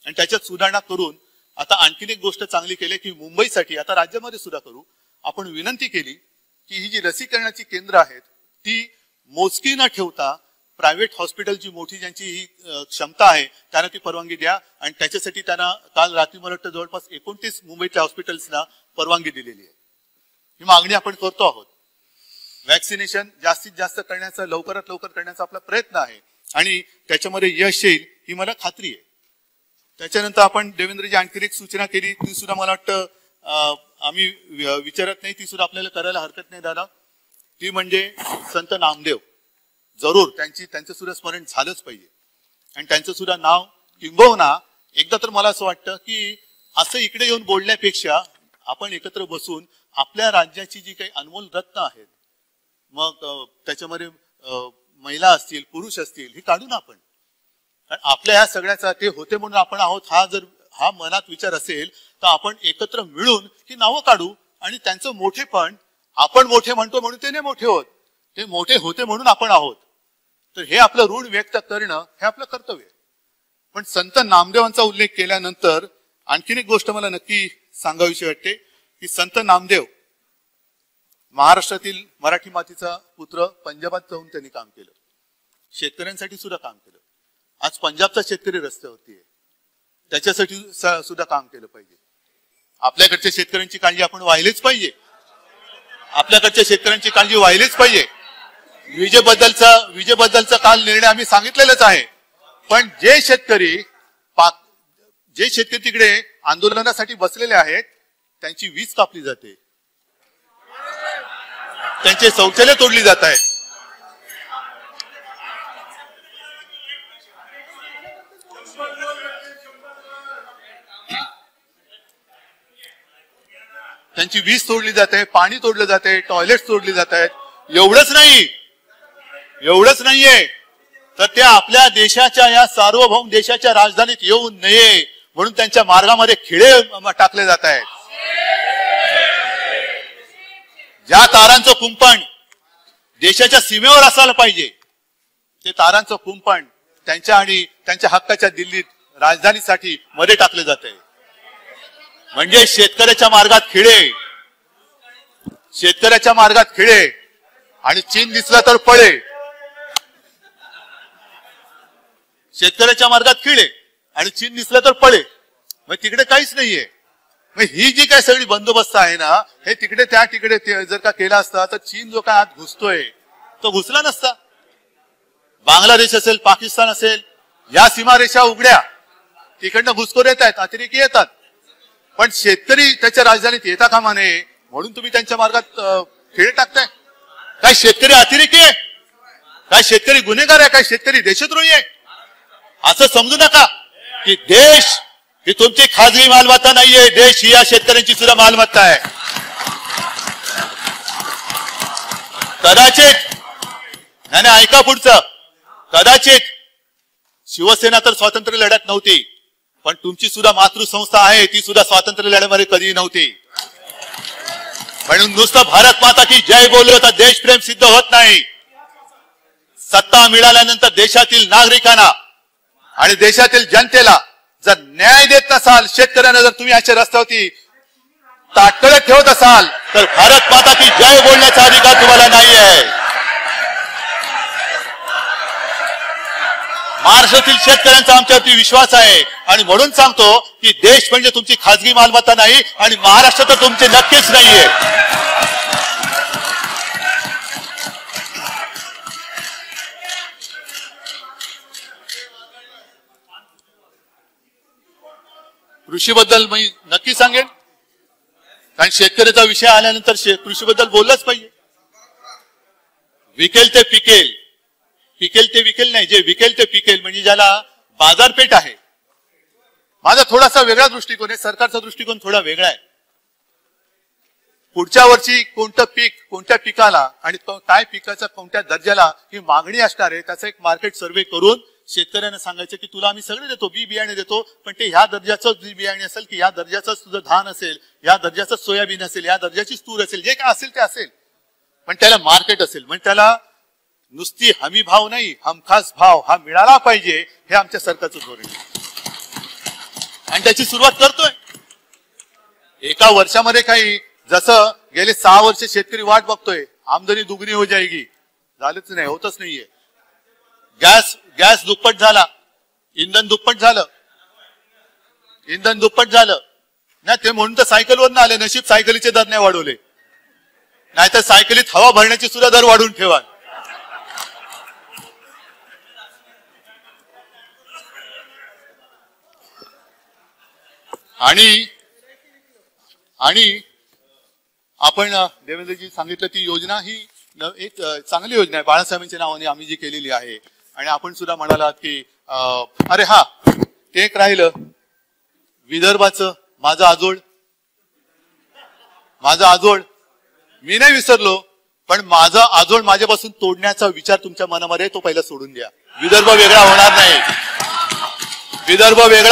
आणि त्याच्यात सुधारणा करून आता आणखीन एक गोष्ट चांगली केली की मुंबईसाठी आता राज्यामध्ये सुद्धा करू, आपण विनंती केली की ही जी लसीकरणाची केंद्र आहेत ती मोजकी न ठेवता प्रायव्हेट हॉस्पिटलची मोठी ज्यांची ही क्षमता आहे त्यांना ती परवानगी द्या. आणि त्याच्यासाठी त्यांना काल रात्री मला वाटतं जवळपास 29 मुंबईतल्या हॉस्पिटल्सना परवानगी दिलेली आहे. ही मागणी आपण करतो आहोत. वॅक्सिनेशन जास्तीत जास्त करण्याचा, लवकरात लवकर करण्याचा आपला प्रयत्न आहे आणि त्याच्यामध्ये यश येईल ही मला खात्री आहे. त्याच्यानंतर आपण देवेंद्रजी आणखी एक सूचना केली, ती सुद्धा मला वाटतं आम्ही विचारत नाही, ती सुद्धा आपल्याला करायला हरकत नाही दादा. ती म्हणजे संत नामदेव. जरूर त्यांचं सुद्धा स्मरण झालंच पाहिजे आणि त्यांचं सुद्धा नाव किंबहुना एकदा तर मला असं वाटतं की असं इकडे येऊन बोलण्यापेक्षा आपण एकत्र बसून आपल्या राज्याची जी काही अनमोल रत्न आहेत, मग त्याच्यामध्ये महिला असतील पुरुष असतील, हे काढून आपण आपल्या ह्या सगळ्याचा ते होते म्हणून आपण आहोत, हा मनात विचार असेल तर आपण एकत्र मिळून ही नावं काढू आणि त्यांचं मोठेपण, आपण मोठे म्हणतो म्हणून ते नाही मोठे होत, ते मोठे होते म्हणून आपण आहोत, तर हे आपलं ऋण व्यक्त करणं हे आपलं कर्तव्य आहे. पण संत नामदेवांचा उल्लेख केल्यानंतर आणखीन एक गोष्ट मला नक्की सांगावीशी वाटते की संत नामदेव महाराष्ट्रातील मराठी मातीचा पुत्र, पंजाबात जाऊन त्यांनी काम केलं, शेतकऱ्यांसाठी सुद्धा काम केलं. आज पंजाबचा शेतकरी रस्त्यावरती आहे, त्याच्यासाठी सुद्धा काम केलं पाहिजे. आपल्याकडच्या शेतकऱ्यांची काळजी आपण व्हायलाच पाहिजे, आपल्याकडच्या शेतकऱ्यांची काळजी व्हायलाच पाहिजे. विजेबद्दलचा काल निर्णय आम्ही सांगितलेलाच आहे, पण जे शेतकरी तिकडे आंदोलनासाठी बसलेले आहेत त्यांची वीज कापली जाते, त्यांचे शौचालय तोडली जात आहेत. त्यांची वीज तोडली जाते, पाणी तोडलं जाते, टॉयलेट तोडली जात आहेत. एवढंच नाहीये तर त्या आपल्या देशाच्या, या सार्वभौम देशाच्या राजधानीत येऊ नये म्हणून त्यांच्या मार्गामध्ये खिळे टाकले जात आहेत. ज्या तारांचं कुंपण देशाच्या सीमेवर असायला पाहिजे, ते तारांचं कुंपण त्यांच्या आणि त्यांच्या हक्काच्या दिल्लीत राजधानीसाठी मध्ये टाकले जाते. म्हणजे शेतकऱ्याच्या मार्गात खिळे आणि चीन दिसला तर पळे. शेतकऱ्याच्या मार्गात खिळे आणि चीन दिसला तर पळे, मग तिकडे काहीच नाहीये. मग ही जी काही सगळी बंदोबस्त आहे ना, हे तिकडे जर का केला असता तर चीन जो काय आत घुसतोय तो घुसला नसता. बांगलादेश असेल, पाकिस्तान असेल, या सीमारेषा उघड्या, तिकडनं घुसखोर येत आहेत, अतिरेकी येतात, पण शेतकरी त्याच्या राजधानीत येता कामा नये म्हणून तुम्ही त्यांच्या मार्गात खिळे टाकताय. काय शेतकरी अतिरेकी आहे? काय शेतकरी गुन्हेगार आहे? काय शेतकरी देशद्रोही आहे? असं समजू नका की देश ही तुमची खाजगी मालमत्ता नाहीये, देश ही या शेतकऱ्यांची सुद्धा मालमत्ता आहे. कदाचित नाही, ऐका पुढचं, कदाचित शिवसेना तर स्वातंत्र्य लढ्यात नव्हती, पण तुमची सुद्धा मातृसंस्था आहे, ती सुद्धा स्वातंत्र्य लढ्यामध्ये कधीही नव्हती. म्हणून नुसतं भारत माता की जय बोललो तर देशप्रेम सिद्ध होत नाही. सत्ता मिळाल्यानंतर देशातील नागरिकांना आणि देशातील जनतेला जर न्याय देत नसाल, शेतकऱ्यांना जर तुम्ही अशा रस्त्यावरती ताटकळत ठेवत असाल, तर भारत माता की जय बोलण्याचा अधिकार तुम्हाला नाही आहे. महाराष्ट्रातील शेतकऱ्यांचा आमच्यावरती विश्वास आहे आणि म्हणून सांगतो की देश म्हणजे तुमची खाजगी मालमत्ता नाही आणि महाराष्ट्र तर तुमचे नक्कीच नाहीये. कृषीबद्दल मी नक्की सांगेन, कारण शेतकऱ्याचा विषय आल्यानंतर कृषीबद्दल बोललंच पाहिजे. विकेल ते पिकेल, पिकेल ते विकेल नाही, जे विकेल ते पिकेल म्हणजे ज्याला बाजारपेठ आहे. माझा थोडासा वेगळा दृष्टिकोन आहे, सरकारचा दृष्टिकोन थोडा वेगळा आहे. पुढच्या वर्षी कोणतं पीक, कोणत्या पिकाला आणि काय पिकाच्या कोणत्या दर्जाला ही मागणी असणार आहे, त्याचा एक मार्केट सर्व्हे करून शेतकऱ्यांना सांगायचं की तुला आम्ही सगळे देतो, बियाणे देतो, पण ते ह्या दर्जाचं बियाणे असेल की या दर्जाचंच तुझं धान असेल, या दर्जाचं सोयाबीन असेल, या दर्जाचीच तूर असेल, जे काय असेल ते असेल, पण त्याला मार्केट असेल. म्हणजे त्याला नुसती हमी भाव नाही, हमखास भाव हा मिळाला पाहिजे, हे आमच्या सरकारचं धोरण आहे आणि त्याची सुरुवात करतोय. एका वर्षामध्ये काही जसं गेले 6 वर्ष शेतकरी वाट बघतोय आमदनी दुगणी हो जाएगी, झालंच नाही, होतच नाहीये. गॅस दुप्पट झाला, इंधन दुप्पट झालं नाही, ते म्हणून तर सायकलवरनं आले. नशीब सायकलीचे दर नाही वाढवले, नाहीतर सायकलीत हवा भरण्याचे सुद्धा दर वाढवून ठेवा. आणि आपण देवेंद्रजी सांगितलं ती योजना ही एक चांगली योजना आहे बाळासाहेबांच्या नावाने आम्ही जी केलेली आहे. आणि आपण सुद्धा म्हणालात की अरे हा ते एक राहिलं विदर्भाचं माझं आजोळ मी नाही विसरलो, पण माझं आजोळ माझ्यापासून तोडण्याचा विचार तुमच्या मनामध्ये तो पहिला सोडून द्या. विदर्भ वेगळा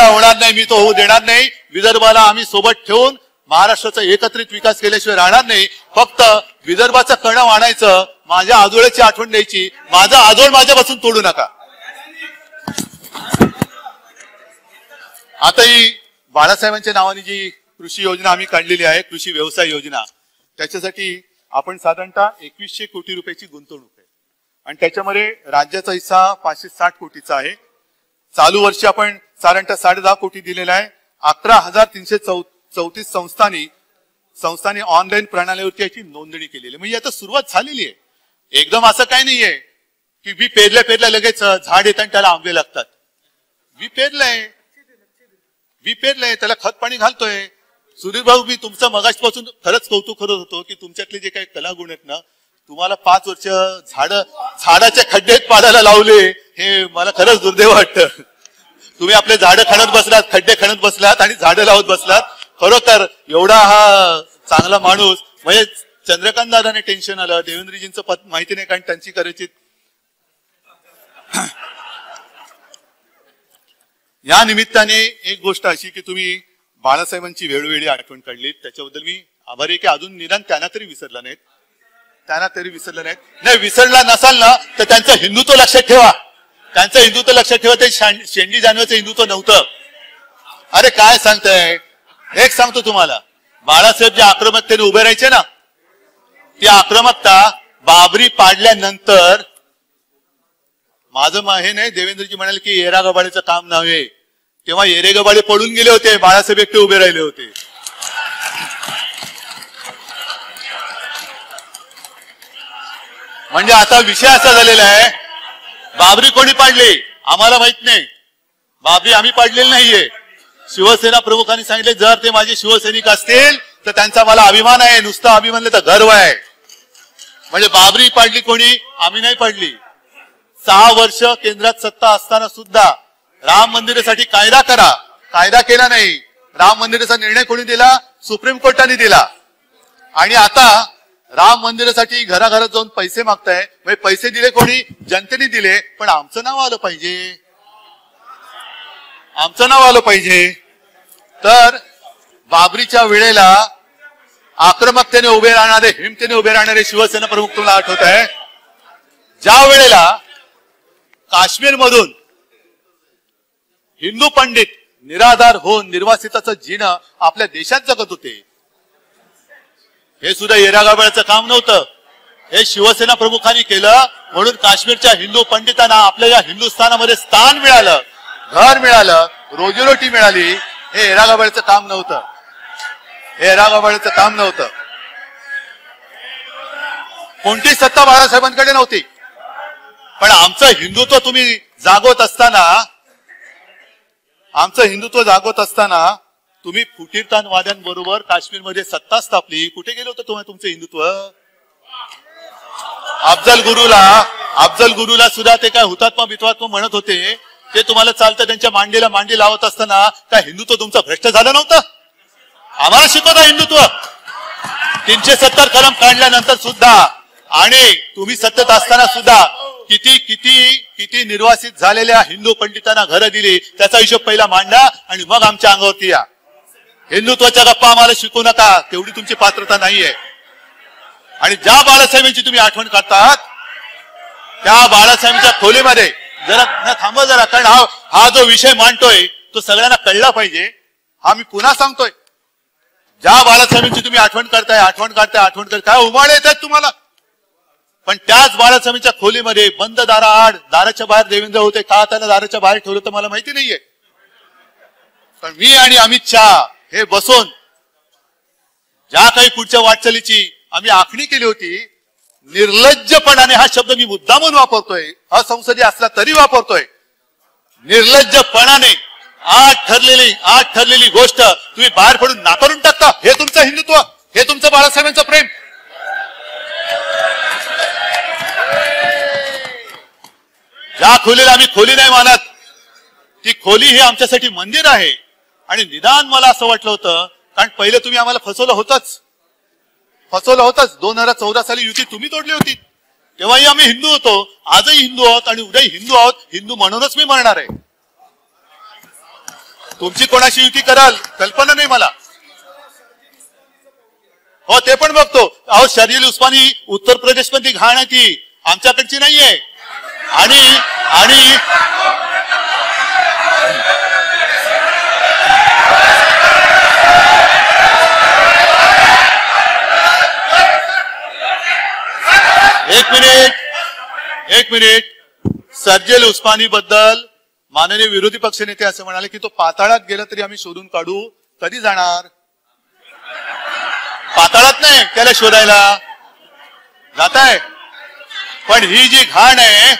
होणार नाही, मी तो होऊ देणार नाही. विदर्भाला आम्ही सोबत ठेवून महाराष्ट्राचा एकत्रित विकास केल्याशिवाय राहणार नाही. फक्त विदर्भाचं कणव आणायचं, माझ्या आजोळ्याची आठवण द्यायची, माझा आजोळ माझ्यापासून तोडू नका. आता ही बाळासाहेबांच्या नावाने जी कृषी योजना आम्ही काढलेली आहे, कृषी व्यवसाय योजना, त्याच्यासाठी आपण साधारणतः 2100 कोटी रुपयाची गुंतवणूक आहे आणि त्याच्यामध्ये राज्याचा हिस्सा 560 कोटीचा आहे. चालू वर्षी आपण साधारणतः 10.5 कोटी दिलेला आहे. 11,334 संस्थांनी ऑनलाईन प्रणालीवरती याची नोंदणी केलेली, म्हणजे आता सुरुवात झालेली आहे. एकदम असं काही नाहीये की बी पेरल्या लगेच झाड येत आणि त्याला आंबे लागतात. बी पेरलंय त्याला खत पाणी घालतोय. सुधीर भाऊ, मी तुमचं मगाचपासून खरंच कौतुक करत होतो की तुमच्यातले जे काही कलागुण आहेत ना, तुम्हाला 5 वर्ष झाडाच्या खड्डे पाडायला लावले, हे मला खरंच दुर्दैव वाटतं. तुम्ही आपले झाडं खणत बसलात, खड्डे खणत बसलात आणि झाडं लावत बसलात. खरोखर एवढा हा चांगला माणूस, म्हणजे चंद्रकांत दादाने टेन्शन आलं, देवेंद्रजींचं पद माहिती नाही कारण त्यांची कदाचित. या निमित्ताने एक गोष्ट अशी की तुम्ही बाळासाहेबांची वेळोवेळी आठवण काढली, त्याच्याबद्दल मी आभारी की अजून निदान त्यांना तरी विसरला नाहीत. नाही विसरला नसाल ना तर त्यांचं हिंदुत्व लक्षात ठेवा. ते शेंडी जानवेचं हिंदुत्व नव्हतं. अरे काय सांगताय, एक सांगतो तुम्हाला, बाळासाहेब जे आक्रमकतेने उभे राहायचे ना, ती आक्रमकता बाबरी पाडल्यानंतर माझं हे नाही, देवेंद्रजी म्हणाले की येरा गबाळीचं काम नव्हे, तेव्हा येरे गबाळे पडून गेले होते, बाळासाहेब एकटे उभे राहिले होते. म्हणजे आता विषय असा झालेला आहे, बाबरी कोणी पाडली आम्हाला माहित नाही, बाबरी आम्ही पाडलेली नाहीये. शिवसेना प्रमुखांनी सांगितले जर ते माझे शिवसैनिक असतील तर त्यांचा मला अभिमान आहे, नुसता अभिमान तर गर्व आहे. म्हणजे बाबरी पाडली कोणी, आम्ही नाही पाडली. 6 वर्ष केंद्रात सत्ता असताना सुद्धा राम मंदिरासाठी कायदा केला नाही. राम मंदिराचा निर्णय कोणी दिला, सुप्रीम कोर्टाने दिला. आणि आता राम मंदिरासाठी घराघरात जाऊन पैसे मागताय, म्हणजे पैसे दिले कोणी, जनतेने दिले, पण आमचं नाव आलं पाहिजे. तर बाबरीच्या वेळेला आक्रमकतेने उभे राहणारे, हिमतेने उभे राहणारे शिवसेना प्रमुख तुम्हाला आठवत आहे. ज्या वेळेला काश्मीर मधून हिंदू पंडित निराधार होऊन निर्वासिताचं जीणं आपल्या देशात जगत होते, हे सुद्धा येरागाबाळाचं काम नव्हतं, हे शिवसेना प्रमुखांनी केलं. म्हणून काश्मीरच्या हिंदू पंडितांना आपल्या या हिंदुस्थानामध्ये स्थान मिळालं, घर मिळालं, रोजीरोटी मिळाली. हे येरागाबाळाचं काम नव्हतं. कोणतीच सत्ता बाळासाहेबांकडे नव्हती. पण आमचं हिंदुत्व तुम्ही जागवत असताना तुम्ही फुटीरतावाद्यांबरोबर काश्मीरमध्ये सत्ता स्थापली. कुठे गेलो होतं तुम्ही तुमचं हिंदुत्व? अफजल गुरुला सुद्धा ते काय हुतात्मा म्हणत होते, ते तुम्हाला चालतं. त्यांच्या मांडीला मांडी लावत असताना काय हिंदुत्व तुमचं भ्रष्ट झालं नव्हतं? आम्हाला शिकवता हिंदुत्व. 370 कलम काढल्यानंतर सुद्धा आणि तुम्ही सत्तेत असताना सुद्धा किती निर्वासित झालेल्या हिंदू पंडितांना घरं दिली, त्याचा हिशोब पहिला मांडा आणि मग आमच्या अंगावरती या. हिंदुत्वाच्या गप्पा आम्हाला शिकू नका, तेवढी तुमची पात्रता नाहीये. आणि ज्या बाळासाहेबांची तुम्ही आठवण करतात त्या बाळासाहेबांच्या खोलीमध्ये थांबा जरा, कारण हा जो विषय मांडतोय तो सगळ्यांना कळला पाहिजे. हा मी पुन्हा सांगतोय, ज्या बाळासाहेबांची तुम्ही आठवण करताय काय उमाळे येतात तुम्हाला, पण त्याच बाळासाहेबांच्या खोलीमध्ये बंद दाराआड, दाराच्या बाहेर देवेंद्र होते, का त्याला दाराच्या बाहेर ठेवलं तर मला माहिती नाहीये. पण मी आणि अमित शहा हे बसून ज्या काही पुढच्या वाटचालीची आम्ही आखणी केली होती, निर्लज्जपणाने, हा शब्द मी मुद्दामून वापरतोय, असंसदीय असला तरी वापरतोय, निर्लज्जपणाने आज ठरलेली गोष्ट तुम्ही बाहेर पडून नाकारून टाकता. हे तुमचं हिंदुत्व, हे तुमचं बाळासाहेबांचं प्रेम. ज्या खोलीला आम्ही खोली नाही मानत, ती खोली ही आमच्यासाठी मंदिर आहे. आणि निदान मला असं वाटलं होतं, कारण पहिले तुम्ही आम्हाला फसवलं होतच. 2014 साली युती तुम्ही तोडली होती. तेव्हाही आम्ही हिंदू होतो, आजही हिंदू आहोत आणि उद्याही हिंदू आहोत. हिंदू म्हणूनच मी मरणार आहे. तुमची कोणाशी युती कराल कल्पना नाही मला. हो ते पण बघतो. अहो शर्जील उस्मानी उत्तर प्रदेश मध्ये घाण आहे, ती आमच्याकडची नाहीये. आणि एक मिनिट शर्जील उस्मानी बद्दल माननीय विरोधी पक्षनेते असं म्हणाले की तो पाताळात गेला तरी आम्ही शोधून काढू. कधी जाणार? पाताळात नाही, त्याला शोधायला जाताय. पण ही जी घाण आहे,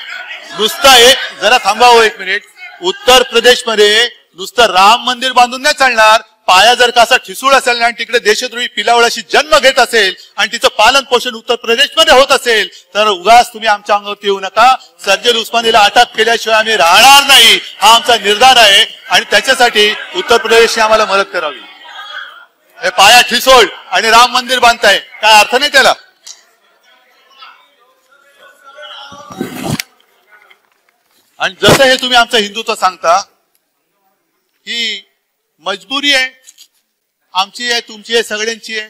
नुसतं जरा थांबावं एक मिनिट. उत्तर प्रदेशमध्ये नुसतं राम मंदिर बांधून नाही चालणार. पाया जर का असा ठिसूळ असेल आणि तिकडे देशद्रोही पिलावळाशी जन्म घेत असेल आणि तिचं पालन पोषण उत्तर प्रदेशमध्ये होत असेल तर उगाच तुम्ही आमच्या अंगावरती येऊ नका. शर्जील उस्मानीला अटक केल्याशिवाय आम्ही राहणार नाही, हा आमचा निर्धार आहे. आणि त्याच्यासाठी उत्तर प्रदेशने आम्हाला मदत करावी. हे पाया ठिसूळ आणि राम मंदिर बांधताय, काय अर्थ नाही त्याला. आणि जसं हे तुम्ही आमचं हिंदुत्व सांगता, ही मजबुरी आहे, आमची आहे, तुमची आहे, सगळ्यांची आहे.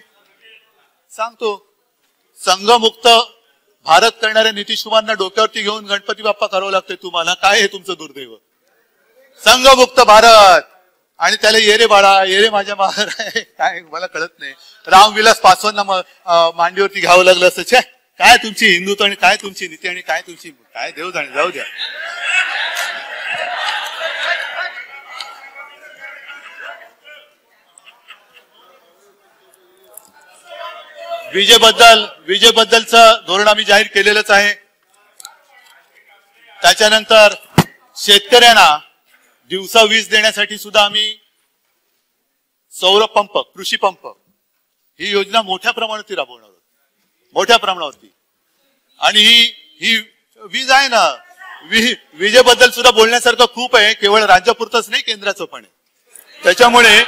सांगतो, संघमुक्त भारत करणाऱ्या नितीश कुमारना डोक्यावरती घेऊन गणपती बाप्पा करावं लागतंय तुम्हाला. काय हे तुमचं दुर्दैव. संघमुक्त भारत आणि त्याला येरे बाळा, येरे माझ्या माघार आहे, काय मला कळत नाही. रामविलास पासवानना मांडीवरती घ्यावं लागलं असं. काय तुमची हिंदुत्व आणि काय तुमची नीती आणि काय तुमची काय देव जाणे. जाऊ द्या. विजेबद्दलचं धोरण आम्ही जाहीर केलेलंच आहे. त्याच्यानंतर शेतकऱ्यांना दिवसा वीज देण्यासाठी सुद्धा आम्ही सौर पंप, कृषी पंप ही योजना मोठ्या प्रमाणावरती राबवणार आहोत. मोठ्या प्रमाणावरती. आणि ही वीज आहे ना, विजेबद्दल सुद्धा बोलण्यासारखं खूप आहे. केवळ राज्यापुरतंच नाही, केंद्राचं पण आहे. त्याच्यामुळे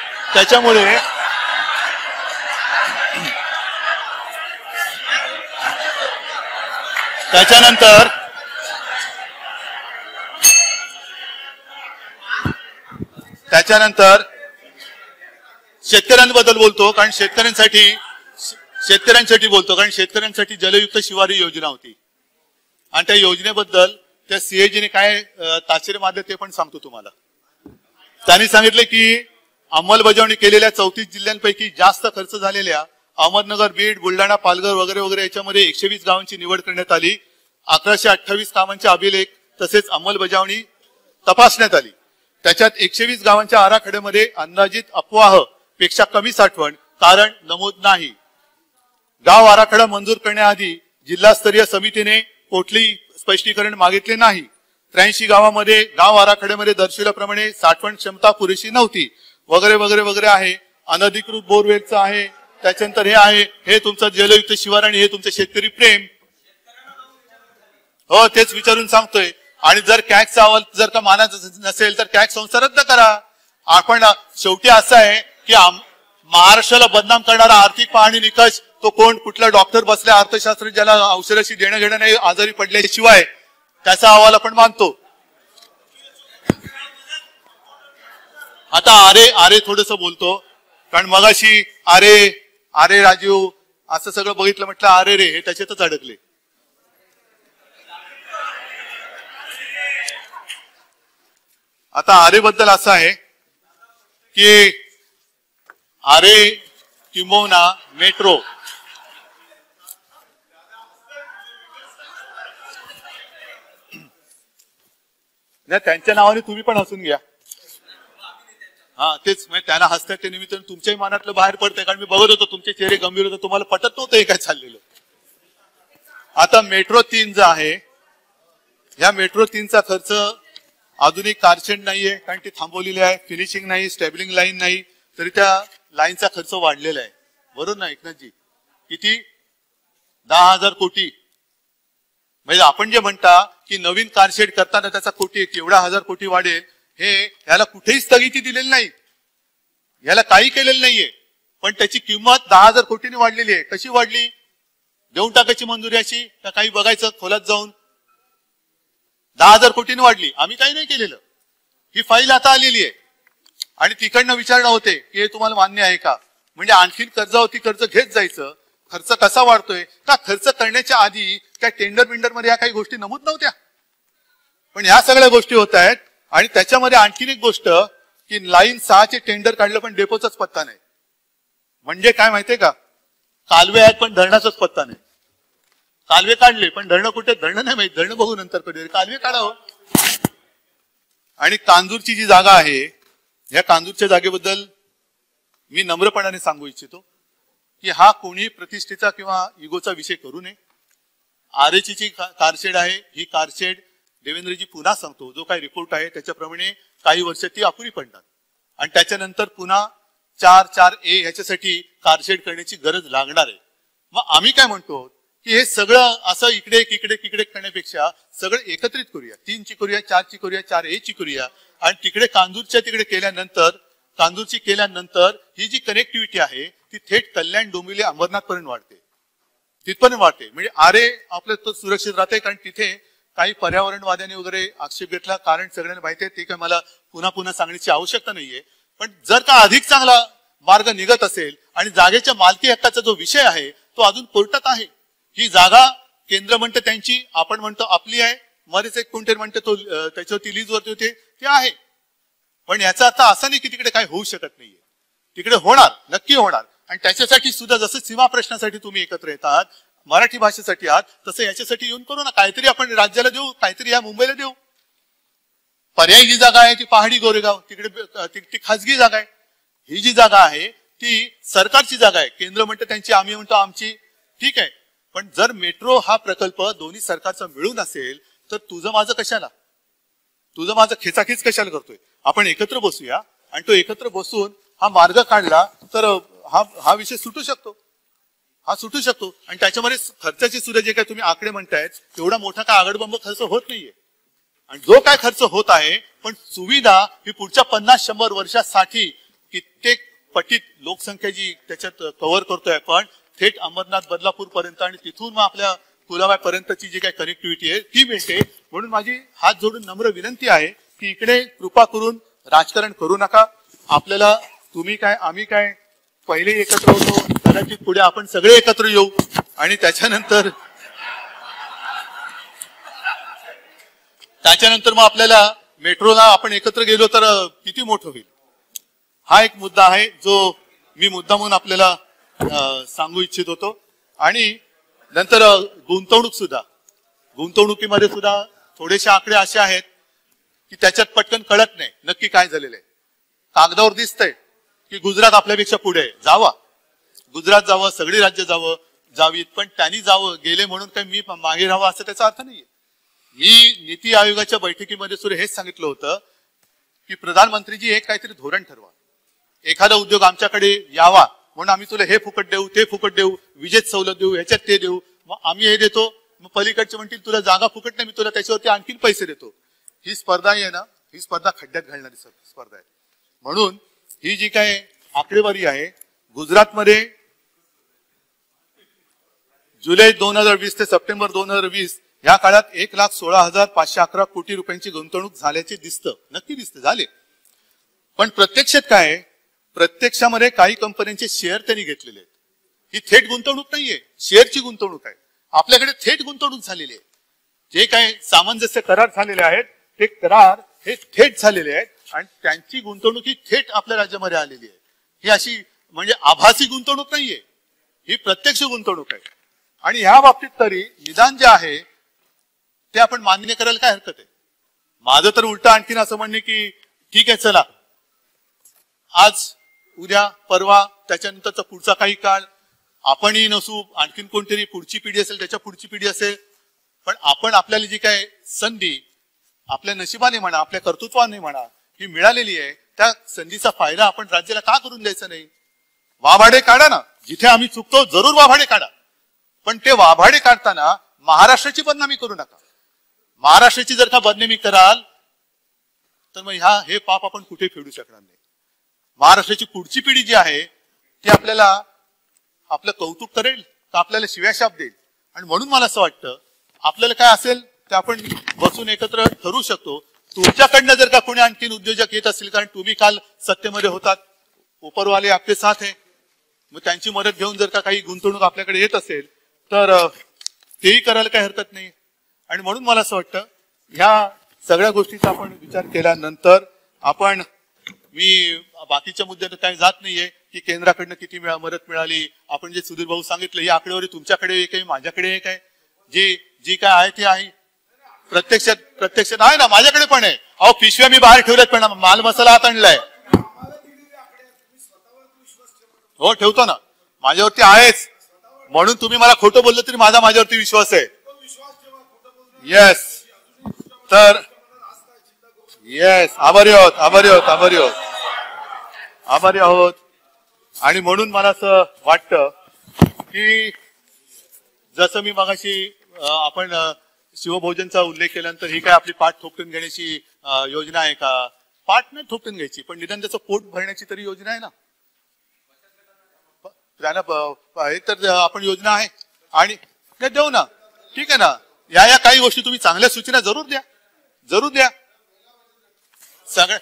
त्याच्यानंतर शेतकऱ्यांबद्दल बोलतो, कारण शेतकऱ्यांसाठी बोलतो, कारण शेतकऱ्यांसाठी जलयुक्त शिवार ही योजना होती. आणि त्या योजनेबद्दल त्या सीएजीने काय ताचेरे मारले ते पण सांगतो तुम्हाला. त्यांनी सांगितले की अंमलबजावणी केलेल्या 34 जिल्ह्यांपैकी जास्त खर्च झालेल्या अहमदनगर, बीड, बुलढाणा, पालघर वगैरे वगैरे याच्यामध्ये 120 गावांची निवड करण्यात आली. 1128 कामांचे अभिलेख तसेच अंमलबजावणी तपासण्यात आली. त्याच्यात 120 गावांच्या आराखड्यामध्ये अंदाजित अफवाह पेक्षा कमी साठवण कारण नमूद नाही. गाव आराखडा मंजूर करण्याआधी जिल्हास्तरीय समितीने कुठलेही स्पष्टीकरण मागितले नाही. 83 गावामध्ये गाव आराखड्यामध्ये दर्शविल्याप्रमाणे साठवण क्षमता पुरेशी नव्हती वगैरे वगैरे वगैरे आहे. अनधिकृत बोरवेलचं आहे. त्याच्यानंतर हे आहे, हे तुमचं जलयुक्त शिवार आणि हे तुमचं शेतकरी प्रेम. हो तेच विचारून सांगतोय. आणि जर कॅगचा अहवाल जर का मानायचं नसेल तर कॅग संस्था रद्द करा. आपण शेवटी असं आहे की महाराष्ट्राला बदनाम करणारा आर्थिक पाहणी निकष तो कोण, कुठला डॉक्टर बसल्या अर्थशास्त्र ज्याला औषधाशी देणं घेणं नाही, आजारी पडल्याशिवाय त्याचा अहवाल आपण मानतो. आता आरे थोडस बोलतो, कारण मगाशी आरे राजीव असं सगळं बघितलं, म्हटलं आरे रे, हे त्याच्यातच अडकले. आता आरे बद्दल असं आहे की आरे किंबहुना मेट्रो नाही, त्यांच्या नावाने तुम्ही पण हसून घ्या. तेच म्हणजे त्यांना हसतात ते निमित्ताने तुमच्याही मनातलं बाहेर पडतंय, कारण मी बघत होतो तुमचे चेहरे गंभीर होते, तुम्हाला पटत नव्हतं हे काय चाललेलं. आता मेट्रो 3 जो आहे, ह्या मेट्रो 3चा खर्च आधुनिक कारशेड नाहीये कारण ती थांबवलेली आहे, फिनिशिंग नाही, स्टेबलिंग लाईन नाही, तरी त्या लाईनचा खर्च वाढलेला आहे. बरोबर ना एकनाथजी? किती? 10,000 कोटी. म्हणजे आपण जे म्हणता की नवीन कारशेड करताना त्याचा कोटी केवढा 1000 कोटी वाढेल, हे याला कुठेही स्थगिती दिलेली नाही, याला काही केलेलं नाहीये. पण त्याची किंमत 10,000 कोटींनी वाढलेली आहे. कशी वाढली? देऊन टाकायची मंजुरी अशी का काही बघायचं खोलात जाऊन? 10,000 कोटींनी वाढली. आम्ही काही नाही केलेलं. ही फाईल आता आलेली आहे आणि तिकडनं विचारणं होते की हे तुम्हाला मान्य आहे का? म्हणजे आणखीन कर्जावरती कर्ज घेत जायचं. खर्च कसा वाढतोय? का खर्च करण्याच्या आधी काय टेंडर बिंडर मध्ये या काही गोष्टी नमूद नव्हत्या? पण ह्या सगळ्या गोष्टी होत आहेत. आणि त्याच्यामध्ये आणखीन एक गोष्ट की लाईन 6चे टेंडर काढलं पण डेपोचाच पत्ता नाही. म्हणजे काय माहितीये का? कालवे आहेत पण धरणाचाच पत्ता नाही. कालवे काढले पण धरणं कुठे? धरणं नाही माहित. धरणं बघू नंतर कधी. कालवे काढावं. आणि कांजूरची जी जागा आहे, या कांजूरच्या जागेबद्दल मी नम्रपणाने सांगू इच्छितो की हा कोणी प्रतिष्ठेचा किंवा इगोचा विषय करू नये. आरएची जी कारशेड आहे, ही कारशेड देवेंद्रजी पुन्हा सांगतो, जो काही रिपोर्ट आहे त्याच्याप्रमाणे काही वर्ष ती अपुरी पडणार आणि त्याच्यानंतर पुन्हा 4-4A ह्याच्यासाठी कारशेड करण्याची गरज लागणार आहे. मग आम्ही काय म्हणतो की हे सगळं असं इकडे तिकडे करण्यापेक्षा सगळं एकत्रित करूया. 3ची करूया, 4ची करूया, 4A ची करूया आणि तिकडे कांजूरच्या तिकडे कांजूरची केल्यानंतर ही जी कनेक्टिव्हिटी आहे ती थेट कल्याण, डोंबिवली, अंबरनाथ पर्यंत वाढते, तिथपर्यंत वाढते. म्हणजे आरे आपलं तो सुरक्षित राहते. कारण तिथे काही पर्यावरणवाद्यांनी वगैरे आक्षेप घेतला, कारण सगळ्यांना माहिती आहे, ते काय मला पुन्हा सांगण्याची आवश्यकता नाहीये. पण जर का अधिक चांगला मार्ग निघत असेल आणि जागेच्या मालकी हक्काचा जो विषय आहे तो अजून कोर्टात आहे. ही जागा केंद्र म्हणतं त्यांची, आपण म्हणतो आपली आहे, मध्येच एक कोणतरी म्हणते तो त्याच्यावरती लीज वरती होते, ते आहे. पण याचा अर्थ असा नाही की तिकडे काही होऊ शकत नाहीये. तिकडे होणार, नक्की होणार. आणि त्याच्यासाठी सुद्धा जसं सीमा प्रश्नासाठी तुम्ही एकत्र येतात, मराठी भाषेसाठी आहात, तसं याच्यासाठी येऊन करू ना. काहीतरी आपण राज्याला देऊ, काहीतरी या मुंबईला देऊ. पर्यायी जी जागा आहे ती पहाडी गोरेगाव, तिकडे ती खाजगी जागा आहे. ही जी जागा आहे ती सरकारची जागा आहे. केंद्र म्हणतं त्यांची, आम्ही म्हणतो आमची. ठीक आहे. पण जर मेट्रो हा प्रकल्प दोन्ही सरकारचा मिळून असेल तर तुझं माझं कशाला? तुझं माझं खेचाखेच कशाला करतोय? आपण एकत्र बसूया आणि तो एकत्र बसून हा मार्ग काढला तर हा विषय सुटू शकतो. आणि त्याच्यामध्ये खर्चाचे सुद्धा जे काय तुम्ही आकडे म्हणतायत, तेवढा मोठा काय आगडबंब खर्च होत नाहीये. आणि जो काय खर्च होत आहे, पण सुविधा ही पुढच्या 50-100 वर्षासाठी कित्येक पटीत लोकसंख्या जी त्याच्यात कव्हर करतोय आपण, थेट अंबरनाथ, बदलापूर पर्यंत आणि तिथून मग आपल्या कुलाबा पर्यंतची जी काही कनेक्टिव्हिटी आहे ती मिळते. म्हणून माझी हात जोडून नम्र विनंती आहे की इकडे कृपा करून राजकारण करू नका. आपल्याला तुम्ही काय, आम्ही काय, पहिले एकत्र होतो, कदाचित पुढे आपण सगळे एकत्र येऊ आणि त्याच्यानंतर मग आपल्याला मेट्रोला आपण एकत्र गेलो तर किती मोठं होईल. हा एक मुद्दा आहे जो मी मुद्दा म्हणून आपल्याला सांगू इच्छित होतो. आणि नंतर गुंतवणुकीमध्ये सुद्धा थोडेसे आकडे असे आहेत की त्याच्यात पटकन कळत नाही नक्की काय झालेलं आहे. कागदावर दिसतंय की गुजरात आपल्यापेक्षा पुढे आहे. गुजरात जावं, सगळी राज्य जावीत, पण त्यांनी गेले म्हणून काही मी मागे राहावं असं त्याचा अर्थ नाहीये. मी नीती आयोगाच्या बैठकीमध्ये सुद्धा हेच सांगितलं होतं की प्रधानमंत्रीजी एक काहीतरी धोरण ठरवा. एखादा उद्योग आमच्याकडे यावा म्हणून आम्ही तुला हे फुकट देऊ, ते फुकट देऊ, विजेत सवलत देऊ, ह्याच्यात ते देऊ, मग आम्ही हे देतो, मग पलीकडचे म्हणतील तुला जागा फुकट नाही, मी तुला त्याच्यावरती आणखीन पैसे देतो. ही स्पर्धा आहे ना, ही स्पर्धा खड्ड्यात घालणारी स्पर्धा आहे. म्हणून ही जी काय आकडेवारी आहे, गुजरातमध्ये जुलै 2020 ते सप्टेंबर 2020 या काळात 1,16,511 कोटी रुपयांची गुंतवणूक झाल्याचे दिसतं. नक्की दिसतं, झाले. पण प्रत्यक्षात काय, प्रत्यक्षामध्ये काही कंपन्यांचे शेअर त्यांनी घेतलेले आहेत. ही थेट गुंतवणूक नाहीये, शेअरची गुंतवणूक आहे. आपल्याकडे थेट गुंतवणूक झालेली आहे. जे काही सामंजस्य करार झालेले आहेत ते करार हे थेट झालेले आहेत आणि त्यांची गुंतवणूक ही थेट आपल्या राज्यामध्ये आलेली आहे. ही अशी म्हणजे आभासी गुंतवणूक नाहीये, ही प्रत्यक्ष गुंतवणूक आहे. आणि ह्या बाबतीत तरी निदान जे आहे ते आपण मान्य करायला काय हरकत आहे. माझं तर उलट आणखीन असं म्हणणे की ठीक आहे, चला आज उद्या परवा त्याच्यानंतरचा पुढचा काही काळ आपणही नसू, आणखीन कोणतरी पुढची पिढी असेल, त्याच्या पुढची पिढी असेल, पण आपण आपल्याला जी काय संधी आपल्या नशिबाने म्हणा, आपल्या कर्तृत्वाने म्हणा ही मिळालेली आहे, त्या संधीचा फायदा आपण राज्याला का करून द्यायचा नाही? वाभाडे काढा ना, जिथे आम्ही चुकतो जरूर वाभाडे काढा, पण ते वाभाडे काढताना महाराष्ट्राची बदनामी करू नका. महाराष्ट्राची जर का बदनामी कराल तर मग हे पाप आपण कुठे फेडू शकणार नाही. महाराष्ट्राची पुढची पिढी जी आहे ती आपल्याला आपलं कौतुक करेल का आपल्याला शिव्याशाप देईल? आणि म्हणून मला असं वाटतं आपल्याला काय असेल ते आपण बसून एकत्र ठरवू शकतो. तुमच्याकडनं जर का कोणी आणखीन उद्योजक येत असतील, कारण तुम्ही काल सत्तेमध्ये होतात, उपरवाले आपले साथ आहे, मग त्यांची मदत घेऊन जर का काही गुंतवणूक आपल्याकडे येत असेल तर तेही करायला काही हरकत नाही. आणि म्हणून मला असं वाटतं ह्या सगळ्या गोष्टीचा आपण विचार केल्यानंतर आपण, मी बाकीच्या मुद्द्यात काही जात नाहीये की केंद्राकडनं किती मदत मिळाली. आपण जे सुधीर भाऊ सांगितलं ही आकडेवारी तुमच्याकडे एक आहे, माझ्याकडे एक आहे, जी काय आहे ती आहे. प्रत्यक्षात आहे ना, माझ्याकडे पण आहे. अहो पिशव्या मी बाहेर ठेवल्यात, पण माल मसाला आत आणलाय. हो ठेवतो ना, माझ्यावरती आहेच. म्हणून तुम्ही मला खोटं बोललं तरी माझ्यावरती विश्वास आहे. येस, तर येस, आभारी आहोत. आणि म्हणून मला असं वाटतं की जसं मी मगाशी आपण शिवभोजनचा उल्लेख केल्यानंतर ही काय आपली पाठ थोपटून घेण्याची योजना आहे का? पाठ नाही थोपटून घ्यायची, पण निदान त्याचं पोट भरण्याची तरी योजना आहे ना. हे तर आपण योजना आहे आणि देऊ ना, ठीक आहे ना. या काही गोष्टी तुम्ही चांगल्या सूचना जरूर द्या. सगळ्या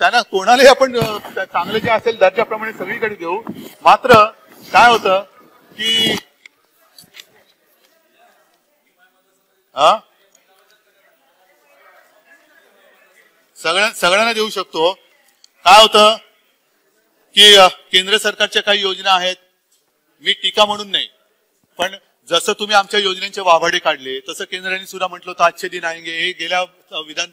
त्यांना कोणालाही आपण चांगलं जे असेल दर्जाप्रमाणे सगळीकडे देऊ. मात्र काय होतं की सगळ्यांना देऊ शकतो. काय होतं की केंद्र सरकारच्या काही योजना आहेत, मी टीका म्हणून नाही, पण जसं तुम्ही आमच्या योजनेचे वाभाडे काढले तसं केंद्राने सुद्धा म्हटलं होतं आजचे दिन आएंगे. हे गेल्या विधान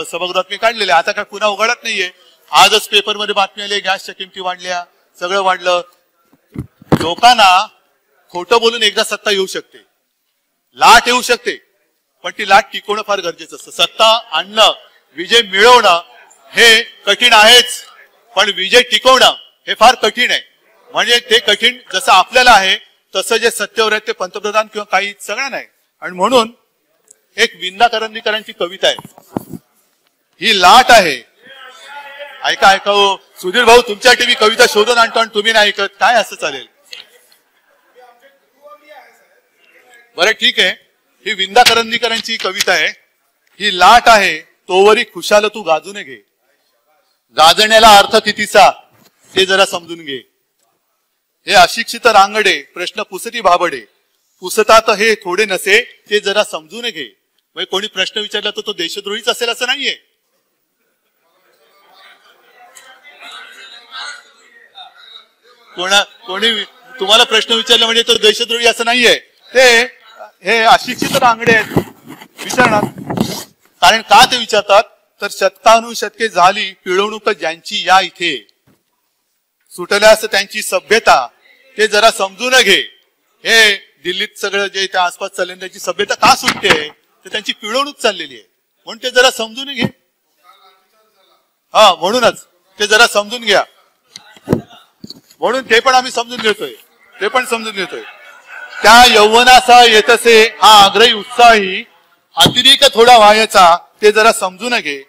सभागृहात मी काढलेले, आता काय पुन्हा उघडत नाहीये. आजच पेपरमध्ये बातमी आली, गॅसच्या किमती वाढल्या, सगळं वाढलं. लोकांना खोटं बोलून एकदा सत्ता येऊ शकते, लाट येऊ शकते, पण ती लाट टिकवणं फार गरजेचं असतं. सत्ता आणणं, विजय मिळवणं हे कठीण आहेच, पण विजय टिकवणं हे फार कठीण आहे. म्हणजे ते कठीण जसं आपल्याला आहे तसं जे सत्तेवर आहेत ते पंतप्रधान किंवा काही सगळ्यांना आहे. आणि म्हणून एक विंदा करंदीकरांची कविता आहे, ही लाट आहे. ऐका हो सुधीर भाऊ, तुमच्यासाठी मी कविता शोधून आणतो आणि तुम्ही नाही ऐकत, काय असं चालेल? बरं ठीक आहे, ही विंदा करंदीकरांची कविता आहे. ही लाट आहे तोवरी खुशाल तू गाजून घे, गाजण्याला अर्थ कितीचा ते जरा समजून घे. हे अशिक्षित रांगडे प्रश्न पुसती भाबडे, पुसतात हे थोडे नसे ते जरा समजून घे. म्हणजे कोणी प्रश्न विचारला तर तो देशद्रोहीच असेल असं नाहीये. कोणी तुम्हाला प्रश्न विचारला म्हणजे तो देशद्रोही असं नाहीये. ते हे अशिक्षित रांगडे आहेत विचारणार. कारण का ते विचारतात तर शतकानुशतके झाली पिळवणूक ज्यांची या इथे, सुटल्यास त्यांची सभ्यता ते जरा समजून घे. हे दिल्लीत सगळं जे त्या आसपास चाललेली त्याची सभ्यता का सुटते तर त्यांची पिळवणूक चाललेली आहे, म्हणून ते जरा समजून घे. म्हणूनच ते जरा समजून घ्या. म्हणून ते पण आम्ही समजून घेतोय. त्या यौवनाचा येतसे हा आग्रही उत्साही अतिरेक थोडा व्हायचा ते जरा समजून घे.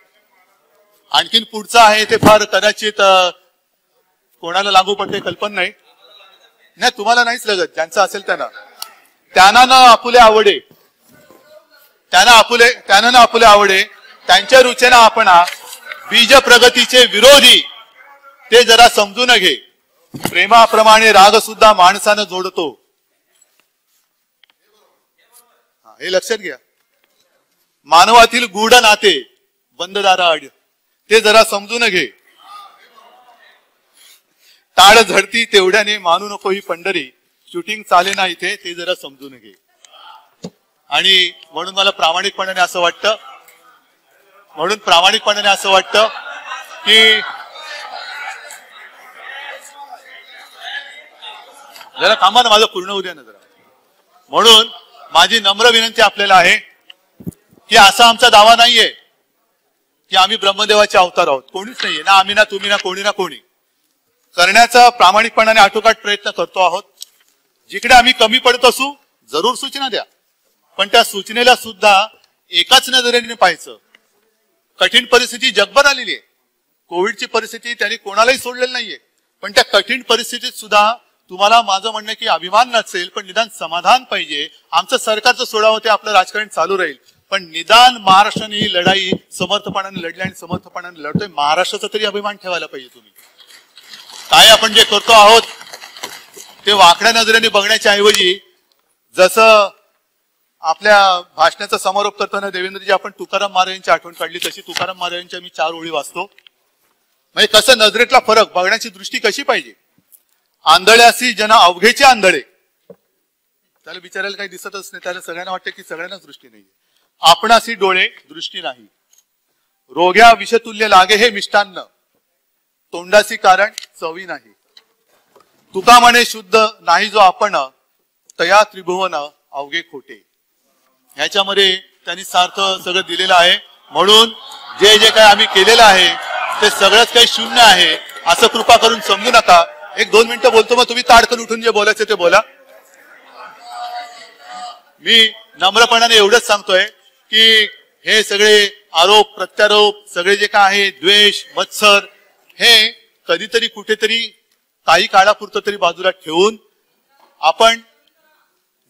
आणखीन पुढचं आहे ते फार कदाचित कोणाला लागू पडते कल्पना नाही. तुम्हाला नाहीच लागत, ज्यांचं असेल त्यांना न आपुले आवडे, त्यांना न आपुले आवडे, त्यांच्या रुचेना आपणा बीज प्रगतीचे विरोधी ते जरा समजून घे. प्रेमाप्रमाणे राग सुद्धा माणसानं जोडतो, हे लक्षात घ्या. मानवातील गूढ नाते बंद दाराआड ते जरा समजून घे. टाळ झडती तेवढ्याने मानू नको ही पंढरी, शूटिंग चाले ना इथे ते जरा समजून घे. आणि म्हणून मला प्रामाणिकपणाने असं वाटतं की जरा थांबा ना, माझं पूर्ण होऊ द्या ना जरा. म्हणून माझी नम्र विनंती आपल्याला आहे की असा आमचा दावा नाहीये की आम्ही ब्रह्मदेवाचे अवतार आहोत. कोणीच नाहीये, ना आम्ही, ना तुम्ही, ना कोणी, ना कोणी. करण्याचा प्रामाणिकपणाने आटोकाट प्रयत्न करतो आहोत. जिकडे आम्ही कमी पडत असू जरूर सूचना द्या, पण त्या सूचनेला सुद्धा एकाच नजरेने पाहायचं. कठीण परिस्थिती जगभर आलेली आहे. कोविडची परिस्थिती त्यांनी कोणालाही सोडलेली नाहीये, पण त्या कठीण परिस्थितीत सुद्धा तुम्हाला माझं म्हणणं की अभिमान नसेल पण निदान समाधान पाहिजे. आमचं सरकारचं सोडावं, ते आपलं राजकारण चालू राहील, पण निदान महाराष्ट्राने ही लढाई समर्थपणाने लढली आणि समर्थपणाने लढतोय. महाराष्ट्राचा तरी अभिमान ठेवायला पाहिजे. तुम्ही काय आपण जे करतो आहोत ते वाकड्या नजरेने बघण्याच्या ऐवजी, जसं आपल्या भाषणाचा समारोप करताना देवेंद्रजी आपण तुकाराम महाराजांची आठवण काढली, तशी तुकाराम महाराजांच्या मी 4 ओळी वाचतो. म्हणजे कसं नजरेतला फरक बघण्याची दृष्टी कशी पाहिजे. आंधळ्यासी जना अवघेचे आंधळे, त्याला बिचारायला काही दिसतच नाही, त्याला सगळ्यांना वाटतं की सगळ्यांनाच दृष्टी नाहीये. आपणासी डोळे दृष्टी नाही, रोग्या विषतुल्य लागे हे मिष्टान्न, तोंडासी कारण चवी नाही. तुका म्हणे शुद्ध नाही जो आपण, तया त्रिभुवन अवघे खोटे. ह्याच्यामध्ये त्यांनी सार्थ सगळं दिलेलं आहे. म्हणून जे जे काही आम्ही केलेलं आहे ते सगळंच काही शून्य आहे असं कृपा करून समजू नका. 1-2 मिनिटं बोलतो, मग तुम्ही ताडकन उठून जे बोलायचं ते बोला. मी नम्रपणाने एवढंच सांगतोय की हे सगळे आरोप प्रत्यारोप सगळे जे काय आहे, द्वेष मत्सर, हे कधीतरी कुठेतरी काही काळापुरतं तरी बाजूला ठेवून आपण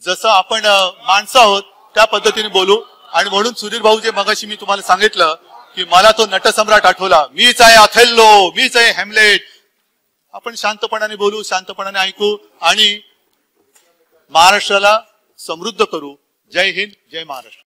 जसं आपण माणसं आहोत त्या पद्धतीने बोलू. आणि म्हणून सुधीर भाऊ, जे मगाशी मी तुम्हाला सांगितलं की मला तो नटसम्राट आठवला, मीच आहे अथेल्लो, मीच आहे हॅमलेट. आपण शांतपणाने बोलू, शांतपणाने ऐकू आणि महाराष्ट्राला समृद्ध करू. जय हिंद, जय महाराष्ट्र.